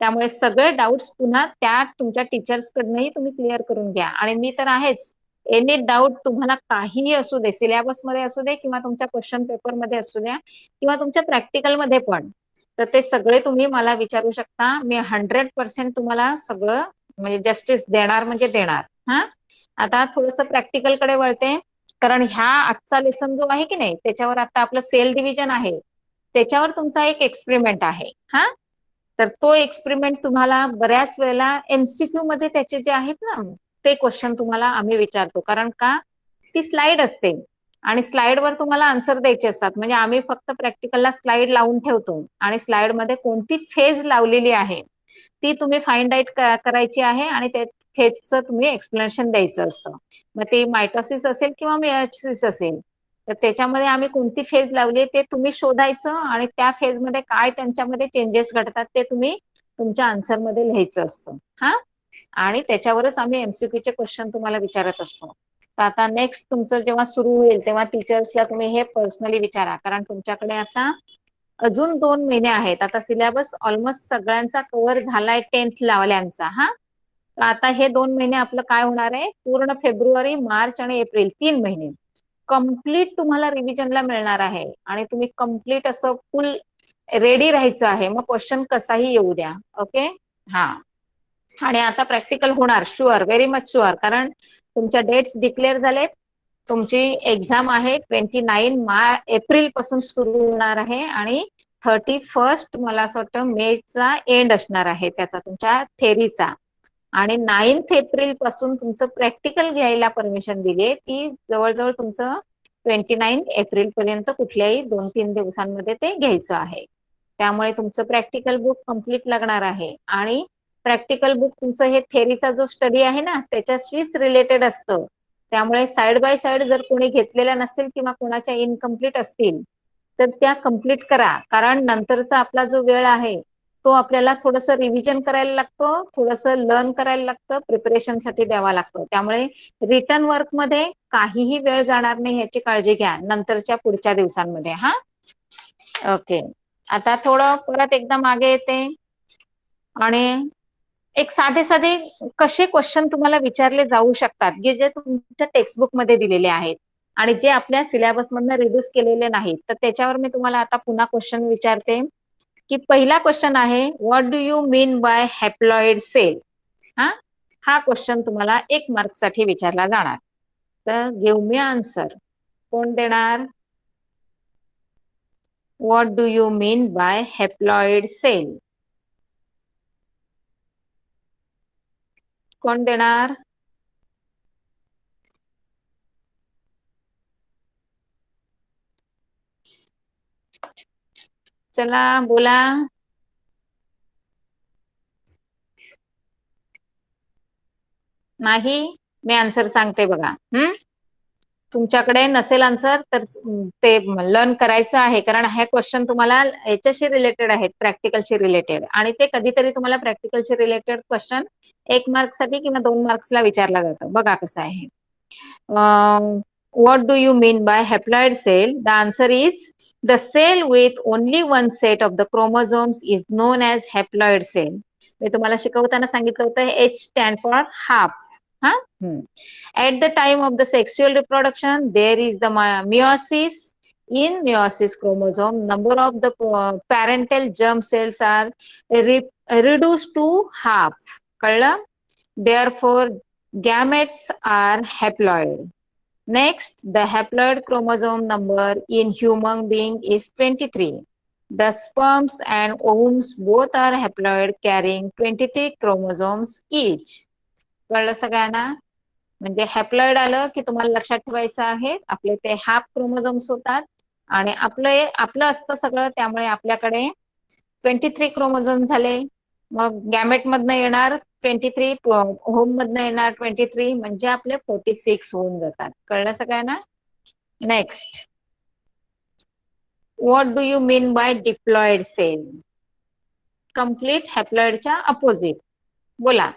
त्यामुळे सगळे डाऊट्स पुन्हा त्या तुमच्या टीचर्स कडनंही तुम्ही क्लिअर करून घ्या. आणि मी तर आहेच, एनी डाऊट तुम्हाला काहीही असू दे, सिलेबस मध्ये असू दे किंवा तुमच्या क्वेश्चन पेपर मध्ये असू द्या किंवा तुमच्या प्रॅक्टिकल मध्ये पण, तर ते सगळे तुम्ही मला विचारू शकता. मी 100% तुम्हाला सगळं म्हणजे जस्टिस देणार म्हणजे देणार. हा, आता थोडंसं प्रॅक्टिकल कडे वळते, कारण ह्या आजचा लेसन जो आहे की नाही त्याच्यावर आता आपलं सेल डिव्हिजन आहे, त्याच्यावर तुमचा एक एक्सपेरिमेंट आहे. हा, तर तो एक्सपेरिमेंट तुम्हाला बऱ्याच वेळेला एमसीक्यू मध्ये त्याचे जे आहेत ना ते क्वेश्चन तुम्हाला आम्ही विचारतो. कारण का, ती स्लाइड असते आणि स्लाइडवर तुम्हाला आन्सर द्यायचे असतात. म्हणजे आम्ही फक्त प्रॅक्टिकलला स्लाइड लावून ठेवतो आणि स्लाइड मध्ये कोणती फेज लावलेली आहे ती तुम्ही फाइंड आउट करायची आहे आणि त्या फेजचं तुम्ही एक्सप्लेनेशन द्यायचं असतं. मग ते मायटोसिस असेल किंवा मेयोसिस असेल, तर त्याच्यामध्ये आम्ही कोणती फेज लावली ते तुम्ही शोधायचं आणि त्या फेजमध्ये काय त्यांच्यामध्ये चेंजेस घडतात ते तुम्ही तुमच्या आन्सर मध्ये लिहायचं असतं. हा, आणि त्याच्यावरच आम्ही एमसीक्यूचे क्वेश्चन तुम्हाला विचारत असतो. तर आता नेक्स्ट तुमचं जेव्हा सुरू होईल तेव्हा टीचर्सला तुम्ही हे पर्सनली विचारा, कारण तुमच्याकडे आता अजून 2 महिने आहेत. आता सिलेबस ऑलमोस्ट सगळ्यांचा कव्हर झालाय 10th लावल्यांचा. हा, तर आता हे 2 महिने आपलं काय होणार आहे, पूर्ण फेब्रुवारी, मार्च आणि एप्रिल 3 महिने कम्प्लीट तुम्हाला रिव्हिजनला मिळणार आहे आणि तुम्ही कम्प्लीट असं फुल रेडी राहायचं आहे. मग क्वेश्चन कसाही येऊ द्या. ओके. हा, आणि आता प्रॅक्टिकल होणार शुअर, व्हेरी मच शुअर, कारण तुमच्या डेट्स डिक्लेअर झालेत. तुमची एक्झाम आहे 29 एप्रिल पासून सुरू होणार आहे आणि 31 मला असं वाटतं मेचा एंड असणार आहे त्याचा तुमच्या थेरीचा. आणि 9 एप्रिल पासून तुमचं प्रॅक्टिकल घ्यायला परमिशन दिली, ती जवळजवळ तुमचं 29 एप्रिल पर्यंत कुठल्याही 2-3 दिवसांमध्ये ते घ्यायचं आहे. त्यामुळे तुमचं प्रॅक्टिकल बुक कम्प्लीट लागणार आहे आणि प्रॅक्टिकल बुक तुमचं हे थेरीचा जो स्टडी आहे ना त्याच्याशीच रिलेटेड असतं. त्यामुळे साइड बाय साइड जर कोणी घेतलेल्या नसतील किंवा कोणाच्या इनकम्प्लीट असतील तर त्या कम्प्लीट करा, कारण नंतरचा आपला जो वेळ आहे तो आपल्याला थोडंसं रिव्हिजन करायला लागतो, थोडंसं लर्न करायला लागतं, प्रिपरेशनसाठी द्यावा लागतो. त्यामुळे रिटर्न वर्क मध्ये काहीही वेळ जाणार नाही याची काळजी घ्या नंतरच्या पुढच्या दिवसांमध्ये. हा, ओके. आता थोडं परत एकदा मागे येते आणि एक साधे साधे कसे क्वेश्चन तुम्हाला विचारले जाऊ शकतात जे तुमच्या टेक्स्टबुक मध्ये दिलेले आहेत आणि जे आपल्या सिलेबस मधनं रिड्यूस केलेले नाहीत, तर त्याच्यावर मी तुम्हाला आता पुन्हा क्वेश्चन विचारते की पहिला क्वेश्चन आहे, what do you mean by haploid cell. हा, हा क्वेश्चन तुम्हाला 1 मार्क साठी विचारला जाणार. तर गिव्ह मी आन्सर. कोण देणार? What do you mean by haploid cell? कोण देणार? चला बोला. नाही, मी आन्सर सांगते बघा. तुमच्याकडे नसेल आन्सर तर ते लर्न करायचं आहे, कारण हे क्वेश्चन तुम्हाला याच्याशी रिलेटेड आहेत, प्रॅक्टिकलशी रिलेटेड, आणि ते कधीतरी तुम्हाला प्रॅक्टिकलशी रिलेटेड क्वेश्चन 1 मार्क्ससाठी किंवा 2 मार्क्सला विचारला जातं. बघा कसं आहे. What do you mean by haploid cell? The answer is the cell with only one set of the chromosomes is known as haploid cell. मी तुम्हाला शिकवताना सांगितलं होतं H stand for half. हा at the time of the sexual reproduction there is the meiosis. In meiosis chromosome number of the parental germ cells are reduced to half. कळलं? Therefore gametes are haploid. Next, the haploid chromosome number in human being is 23. The sperms and ovumes both are haploid carrying 23 chromosomes each. कळलं सगळ्यांना? म्हणजे haploid आलं की तुम्हाला लक्षात ठेवायचं आहे आपले ते हाफ क्रोमोझोम्स होतात आणि आपलं असतं सगळं, त्यामुळे आपल्याकडे 23 क्रोमोझोम झाले. मग गॅमेट मधनं येणार 23, होम मधनं येणार 23, म्हणजे आपले 46 होऊन जातात. कळलं सगळ्यांना? Next, what do you mean by diploid cell? Complete हॅप्लॉइडच्या अपोजिट. बोला,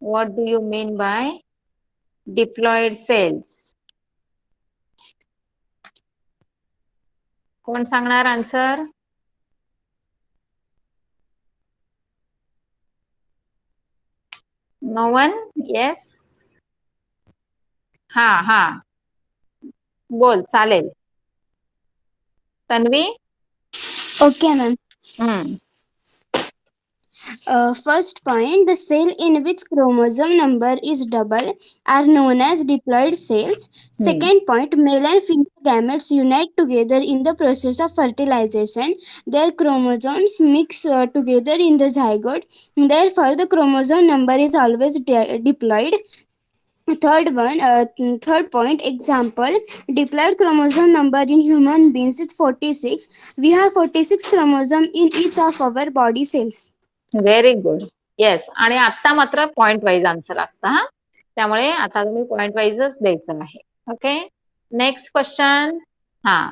what do you mean by diploid cells? कोण सांगणार आन्सर? No one? येस, हा बोल, चालेल. Tanvi? Okay, ma'am. First point, the cell in which chromosome number is double are known as diploid cells. Second point, male and female gametes unite together in the process of fertilization. Their chromosomes mix together in the zygote. Therefore, the chromosome number is always diploid. Third point, example, diploid chromosome number in human beings is 46. We have 46 chromosome in each of our body cells. Very good. Yes, आणि आता मात्र point wise answer असतं हा, त्यामुळे आता तुम्ही point वाईजच द्यायचं आहे. Okay, next question. हा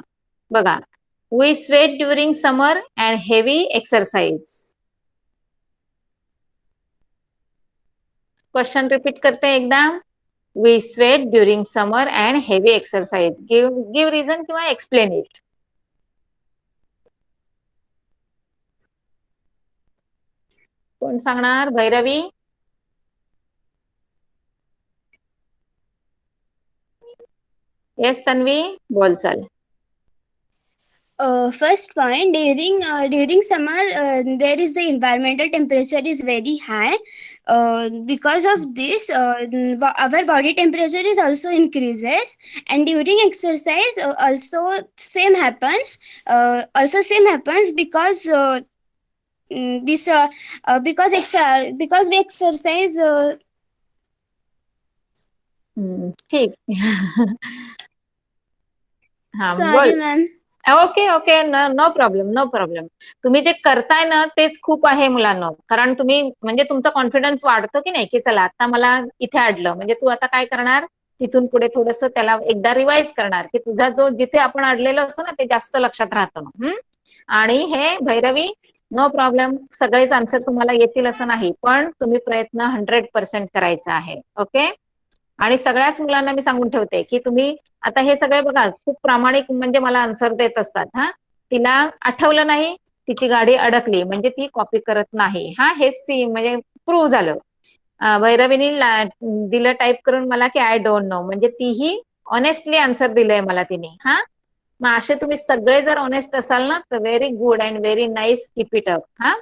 बघा, we sweat during summer and heavy exercise. Question repeat करते एकदा. We sweat during summer and heavy exercise. Give reason किंवा एक्सप्लेन इट. कोण सांगणार? भैरवी? येस तन्वी, बोल चल. First point, during summer there is the environmental temperature is very high. Because of this our body temperature is also increases, and during exercise also same happens. Because this because we exercise. ठीक. हा Sorry, बोल. ma'am. Okay, no problem. तुम्ही जे करताय ना तेच खूप आहे मुलांना, कारण तुम्ही म्हणजे तुमचा कॉन्फिडन्स वाढतो की नाही, की चला आता मला इथे अडलं, म्हणजे तू आता काय करणार, तिथून पुढे थोडस त्याला एकदा रिवाइज करणार, की तुझा जो जिथे आपण अडलेलो असतो ना ते जास्त लक्षात राहतं. आणि हे भैरवी, नो प्रॉब्लेम, सगळेच आन्सर तुम्हाला येतील असं नाही, पण तुम्ही प्रयत्न 100% करायचा आहे. ओके, आणि सगळ्याच मुलांना मी सांगून ठेवते की तुम्ही आता हे सगळे बघा खूप प्रामाणिक म्हणजे मला आन्सर देत असतात. हा, तिला आठवलं नाही, तिची गाडी अडकली, म्हणजे ती कॉपी करत नाही. हा, हे म्हणजे प्रूव्ह झालं. भैरवीने दिलं टाईप करून मला की आय डोंट नो, म्हणजे तीही ऑनेस्टली आन्सर दिलंय मला तिने. हा, मग असे तुम्ही सगळे जर ऑनेस्ट असाल ना तर very good and very nice, keep it up. हा,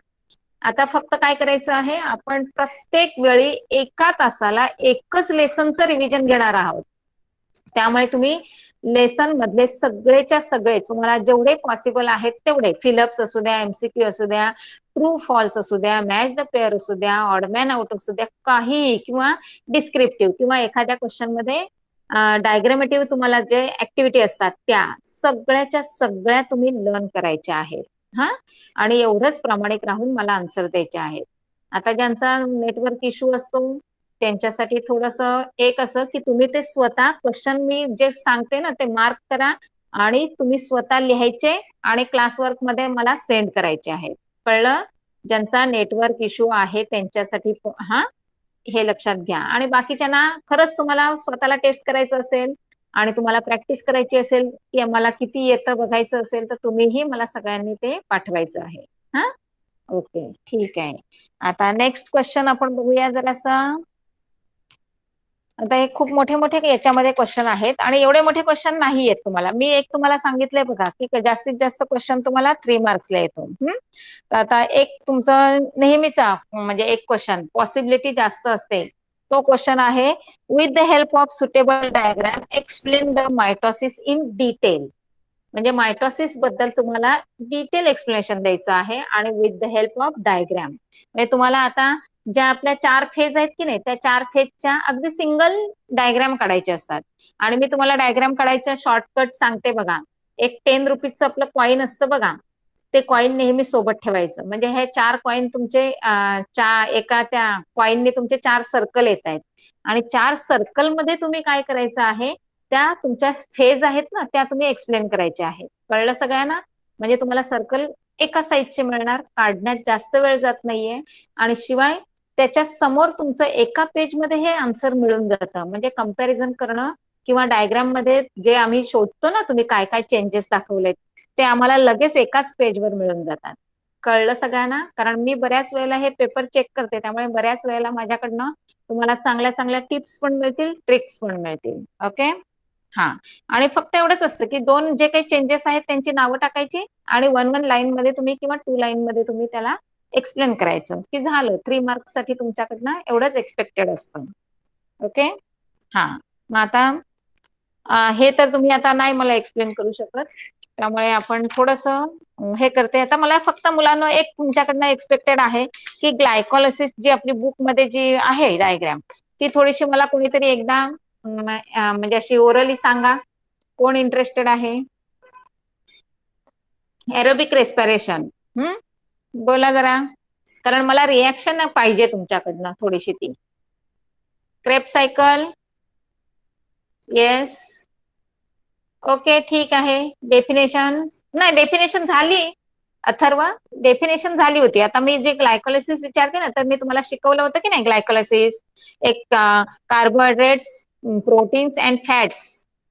आता फक्त काय करायचं आहे, आपण प्रत्येक वेळी एका तासाला एकच लेसनचं रिव्हिजन घेणार आहोत. त्यामुळे तुम्ही लेसन मधले सगळेच्या सगळे तुम्हाला जेवढे पॉसिबल आहेत तेवढे फिलअप्स असू द्या, एमसीक्यू असू द्या, ट्रू फॉल्स असू द्या, मॅच द पेअर असू द्या, ऑड मॅन आउट असू द्या, काही, किंवा डिस्क्रिप्टिव्ह, किंवा एखाद्या क्वेश्चन मध्ये डायग्रामेटिव्ह तुम्हाला जे ऍक्टिव्हिटी असतात त्या सगळ्याच्या सगळ्या तुम्ही लर्न करायच्या आहेत. हा, आणि एवढंच प्रामाणिक राहून मला आन्सर द्यायचे आहेत. आता ज्यांचा नेटवर्क इश्यू असतो त्यांच्यासाठी थोडस एक असं की तुम्ही ते स्वतः क्वेश्चन मी जे सांगते ना ते मार्क करा आणि तुम्ही स्वतः लिहायचे आणि क्लासवर्क मध्ये मला सेंड करायचे आहेत. कळलं? ज्यांचा नेटवर्क इश्यू आहे त्यांच्यासाठी हा हे लक्षात घ्या. आणि बाकीच्यांना खरंच तुम्हाला स्वतःला टेस्ट करायचं असेल आणि तुम्हाला प्रॅक्टिस करायची असेल की मला किती येतं बघायचं असेल तर तुम्हीही मला सगळ्यांनी ते पाठवायचं आहे. हा, ओके, ठीक आहे. आता नेक्स्ट क्वेश्चन आपण बघूया जरासा. आता हे खूप मोठे मोठे याच्यामध्ये क्वेश्चन आहेत आणि एवढे मोठे क्वेश्चन नाही आहेत तुम्हाला. मी एक तुम्हाला सांगितलंय बघा की जास्तीत जास्त क्वेश्चन तुम्हाला 3 मार्क्सला येतो. तर आता एक तुमचं नेहमीचा म्हणजे एक क्वेश्चन पॉसिबिलिटी जास्त असते. तो क्वेश्चन आहे with the help of suitable diagram explain the mitosis in detail. म्हणजे मायटोसिस बद्दल तुम्हाला डिटेल एक्सप्लेनेशन द्यायचं आहे आणि with the help of diagram. म्हणजे तुम्हाला आता ज्या आपल्या 4 फेज आहेत की नाही त्या 4 फेजच्या अगदी सिंगल डायग्राम काढायचे असतात. आणि मी तुम्हाला डायग्राम काढायचं शॉर्टकट सांगते बघा. एक 10 रुपीजचं आपलं कॉईन असतं बघा, ते कॉईन नेहमी सोबत ठेवायचं. म्हणजे हे 4 कॉईन तुमचे एका त्या कॉईनने तुमचे 4 सर्कल येत आहेत आणि 4 सर्कलमध्ये तुम्ही काय करायचं आहे, त्या तुमच्या फेज आहेत ना त्या तुम्ही एक्सप्लेन करायच्या आहेत. कळलं सगळ्यांना? म्हणजे तुम्हाला सर्कल एका साईजचे मिळणार, काढण्यात जास्त वेळ जात नाहीये आणि शिवाय त्याच्या समोर तुमचं एका पेजमध्ये हे आन्सर मिळून जातं. म्हणजे कंपॅरिझन करणं किंवा डायग्राम मध्ये जे आम्ही शोधतो ना तुम्ही काय काय चेंजेस दाखवलेत ते आम्हाला लगेच एकाच पेजवर मिळून जातात. कळलं सगळ्यांना? कारण मी बऱ्याच वेळेला हे पेपर चेक करते त्यामुळे बऱ्याच वेळेला माझ्याकडनं तुम्हाला चांगल्या चांगल्या टिप्स पण मिळतील, ट्रिक्स पण मिळतील. ओके. हा. आणि फक्त एवढंच असतं की 2 जे काही चेंजेस आहेत त्यांची नावं टाकायची आणि 1 लाईन मध्ये तुम्ही किंवा 2 लाईन मध्ये तुम्ही त्याला एक्सप्लेन करायचं की झालं. 3 मार्क्स साठी तुमच्याकडनं एवढंच एक्सपेक्टेड असतं. ओके. हा. मग आता हे तर तुम्ही आता नाही मला एक्सप्लेन करू शकत त्यामुळे आपण थोडस हे करते. आता मला फक्त मुलांना एक तुमच्याकडनं एक्सपेक्टेड आहे की ग्लायकोलिसिस जी आपली बुक मध्ये जी आहे डायग्राम ती थोडीशी मला कोणीतरी एकदा म्हणजे अशी ओरली सांगा. कोण इंटरेस्टेड आहे? एरोबिक रेस्पिरेशन बोला जरा, कारण मला रिॲक्शन पाहिजे तुमच्याकडनं थोडीशी ती. Crepe cycle yes. ओके ठीक आहे. डेफिनेशन नाही, डेफिनेशन झाली अथर्व, डेफिनेशन झाली होती. आता मी जे ग्लायकोलिसिस विचारते ना तर मी तुम्हाला शिकवलं होतं की नाही ग्लायकोलिसिस एक कार्बोहायड्रेट्स, प्रोटीन्स अँड फॅट्स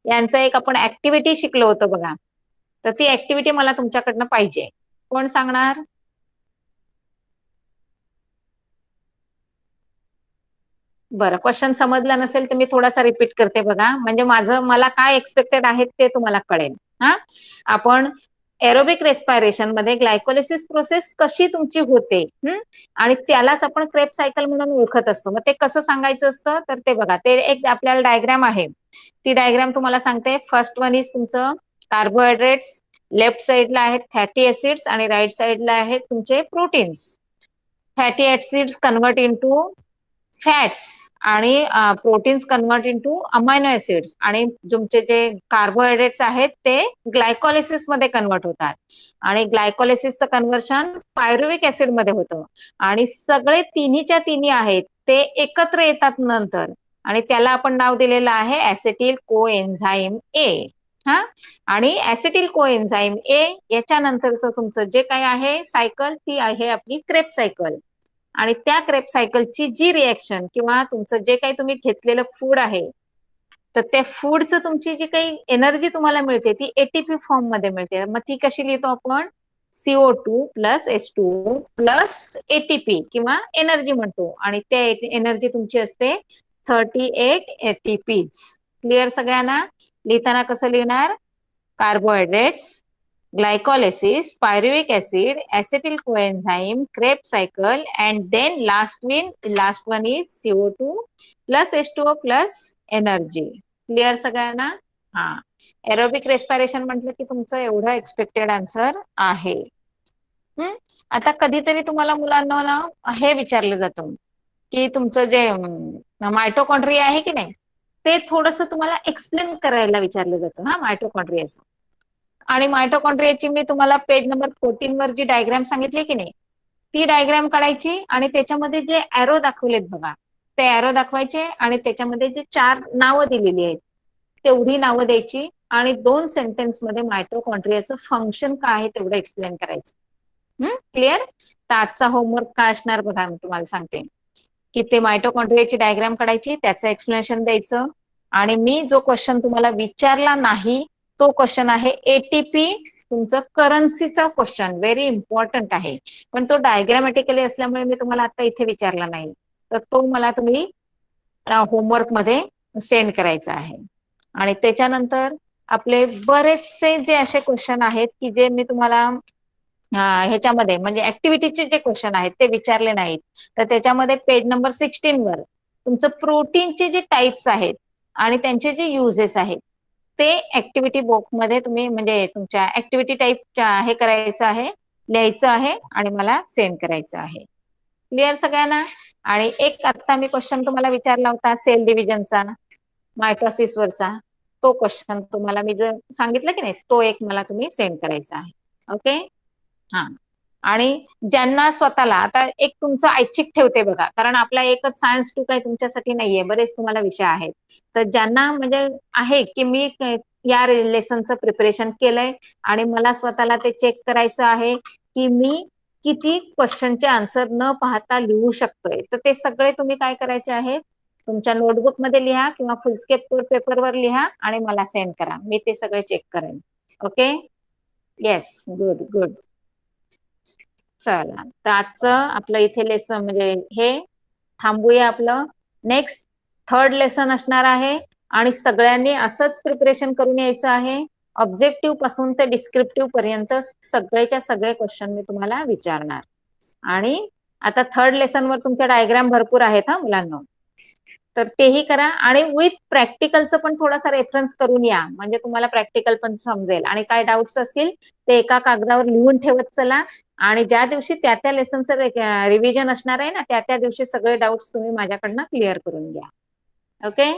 यांचं एक आपण ऍक्टिव्हिटी शिकलो होतो बघा. तर ती ऍक्टिव्हिटी मला तुमच्याकडनं पाहिजे. कोण सांगणार? बरं, क्वेश्चन समजलं नसेल तर मी थोडासा रिपीट करते बघा. म्हणजे मला काय एक्सपेक्टेड आहे ते तुम्हाला कळेल. हा. आपण एरोबिक रेस्पिरेशन मध्ये ग्लायकोलिसिस प्रोसेस कशी तुमची होते आणि त्यालाच आपण क्रेप सायकल म्हणून ओळखत असतो. मग ते कसं सांगायचं असतं तर ते बघा, ते एक आपल्याला डायग्राम आहे. ती डायग्राम तुम्हाला सांगते. फर्स्ट वन इज तुमचं कार्बोहायड्रेट्स, लेफ्ट साइडला आहेत फॅटी ऍसिड्स आणि राईट साइडला आहेत तुमचे proteins. Fatty acids convert into fats आणि proteins convert into amino acids आणि तुमचे जे कार्बोहायड्रेट्स आहेत ते ग्लायकोलिसिस मध्ये कन्वर्ट होतात आणि ग्लायकोलिसिसचं कन्व्हर्शन पायरुविक ऍसिड मध्ये होतं आणि सगळे तिन्हीच्या तिन्ही आहेत ते एकत्र येतात नंतर आणि त्याला आपण नाव दिलेलं आहे ऍसिटिल कोएन्झाइम ए. हा. आणि ऍसिटिल कोएन्झाइम ए याच्यानंतरचं तुमचं जे काही आहे सायकल ती आहे आपली क्रेप सायकल. आणि त्या क्रेप सायकलची जी रिएक्शन किंवा तुमचं जे काही तुम्ही घेतलेलं फूड आहे तर त्या फूडचं तुमची जी काही एनर्जी तुम्हाला मिळते ती एटीपी फॉर्म मध्ये मिळते. मग ती कशी लिहितो आपण? CO2 plus H2O plus ATP किंवा एनर्जी म्हणतो आणि त्या एनर्जी तुमची असते 38 ATPs. क्लिअर सगळ्यांना? लिहिताना कसं लिहिणार? Carbohydrates, glycolysis, pyruvic acid, acetyl coenzyme, Krebs cycle, and then last one is CO2 plus H2O plus energy. Clear सगळ्यांना? हा. एरोबिक रेस्पिरेशन म्हटलं की तुमचं एवढं एक्सपेक्टेड आन्सर आहे. आता कधीतरी तुम्हाला मुलांना ना हे विचारलं जातं की तुमचं जे मायटोकॉन्ड्रिया आहे की नाही ते थोडस तुम्हाला एक्सप्लेन करायला विचारलं जातं. हा, मायटोकॉन्ड्रियाचं. आणि मायटोकॉन्ड्रियाची मी तुम्हाला पेज नंबर 14 वर जी डायग्राम सांगितली की नाही ती डायग्राम काढायची आणि त्याच्यामध्ये जे एरो दाखवलेत बघा ते एरो दाखवायचे आणि त्याच्यामध्ये जे 4 नावं दिलेली आहेत तेवढी नावं द्यायची आणि 2 सेंटेन्स मध्ये मायटोकॉन्ड्रियाचं फंक्शन काय आहे तेवढं एक्सप्लेन करायचं. क्लिअर? तर आजचा होमवर्क काय असणार बघा मी तुम्हाला सांगते की ते मायटोकॉन्ड्रियाची डायग्राम काढायची, त्याचं एक्सप्लेनेशन द्यायचं आणि मी जो क्वेश्चन तुम्हाला विचारला नाही तो क्वेश्चन आहे एटीपी तुमचं करन्सीचा क्वेश्चन. व्हेरी इम्पॉर्टंट आहे पण तो डायग्रामॅटिकली असल्यामुळे मी तुम्हाला आता इथे विचारला नाही तर तो मला तुम्ही होमवर्क मध्ये सेंड करायचं आहे. आणि त्याच्यानंतर आपले बरेचसे जे असे क्वेश्चन आहेत की जे मी तुम्हाला ह्याच्यामध्ये म्हणजे ऍक्टिव्हिटीचे जे क्वेश्चन आहेत ते विचारले नाहीत, तर त्याच्यामध्ये पेज नंबर 16 वर तुमचं प्रोटीनचे जे टाइप्स आहेत आणि त्यांचे जे युजेस आहेत ते ऍक्टिव्हिटी मध्ये तुम्ही म्हणजे तुमच्या ऍक्टिव्हिटी टाईप हे करायचं आहे, लिहायचं आहे आणि मला सेंड करायचं आहे. क्लिअर सगळ्यांना? आणि एक आता मी क्वेश्चन तुम्हाला विचारला होता सेल डिव्हिजनचा, मायटोसिस वरचा, तो क्वेश्चन तुम्हाला मी जर सांगितलं की नाही, तो एक मला तुम्ही सेंड करायचा आहे. ओके. हा. आणि ज्यांना स्वतःला आता एक तुमचं ऐच्छिक ठेवते बघा, कारण आपला एकच सायन्स 2 काही तुमच्यासाठी नाहीये, बरेच तुम्हाला विषय आहेत. तर ज्यांना म्हणजे आहे की मी या लेसनचं प्रिपरेशन केलंय आणि मला स्वतःला ते चेक करायचं आहे की मी किती क्वेश्चनचे आन्सर न पाहता लिहू शकतोय, तर ते सगळे तुम्ही काय करायचे आहे, तुमच्या नोटबुक मध्ये लिहा किंवा फुलस्केप पेपरवर लिहा आणि मला सेंड करा. मी ते सगळे चेक करेन. ओके. येस. Good good. चला, तर आजचं आपलं इथे लेसन म्हणजे हे थांबूया आपलं. नेक्स्ट थर्ड लेसन असणार आहे आणि सगळ्यांनी असंच प्रिपरेशन करून यायचं आहे. ऑब्जेक्टिव्ह पासून ते डिस्क्रिप्टिव्ह पर्यंत सगळेच्या सगळे क्वेश्चन मी तुम्हाला विचारणार. आणि आता थर्ड लेसनवर तुमच्या डायग्राम भरपूर आहेत हा मुलांना, तर तेही करा आणि विथ प्रॅक्टिकलचं पण थोडासा रेफरन्स करून या, म्हणजे तुम्हाला प्रॅक्टिकल पण समजेल. आणि काय डाऊट्स असतील ते एका कागदावर लिहून ठेवत चला आणि ज्या दिवशी त्या लेसनचं रिव्हिजन असणार आहे ना, त्या दिवशी सगळे डाऊट्स तुम्ही माझ्याकडनं क्लिअर करून घ्या. ओके.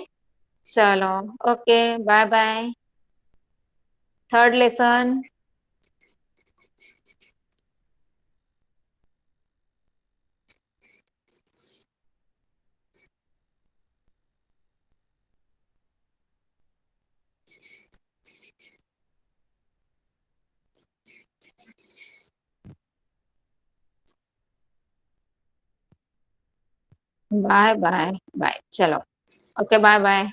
चलो. Okay. Bye bye. Third lesson. Bye bye bye. चलो. ओके. Bye bye.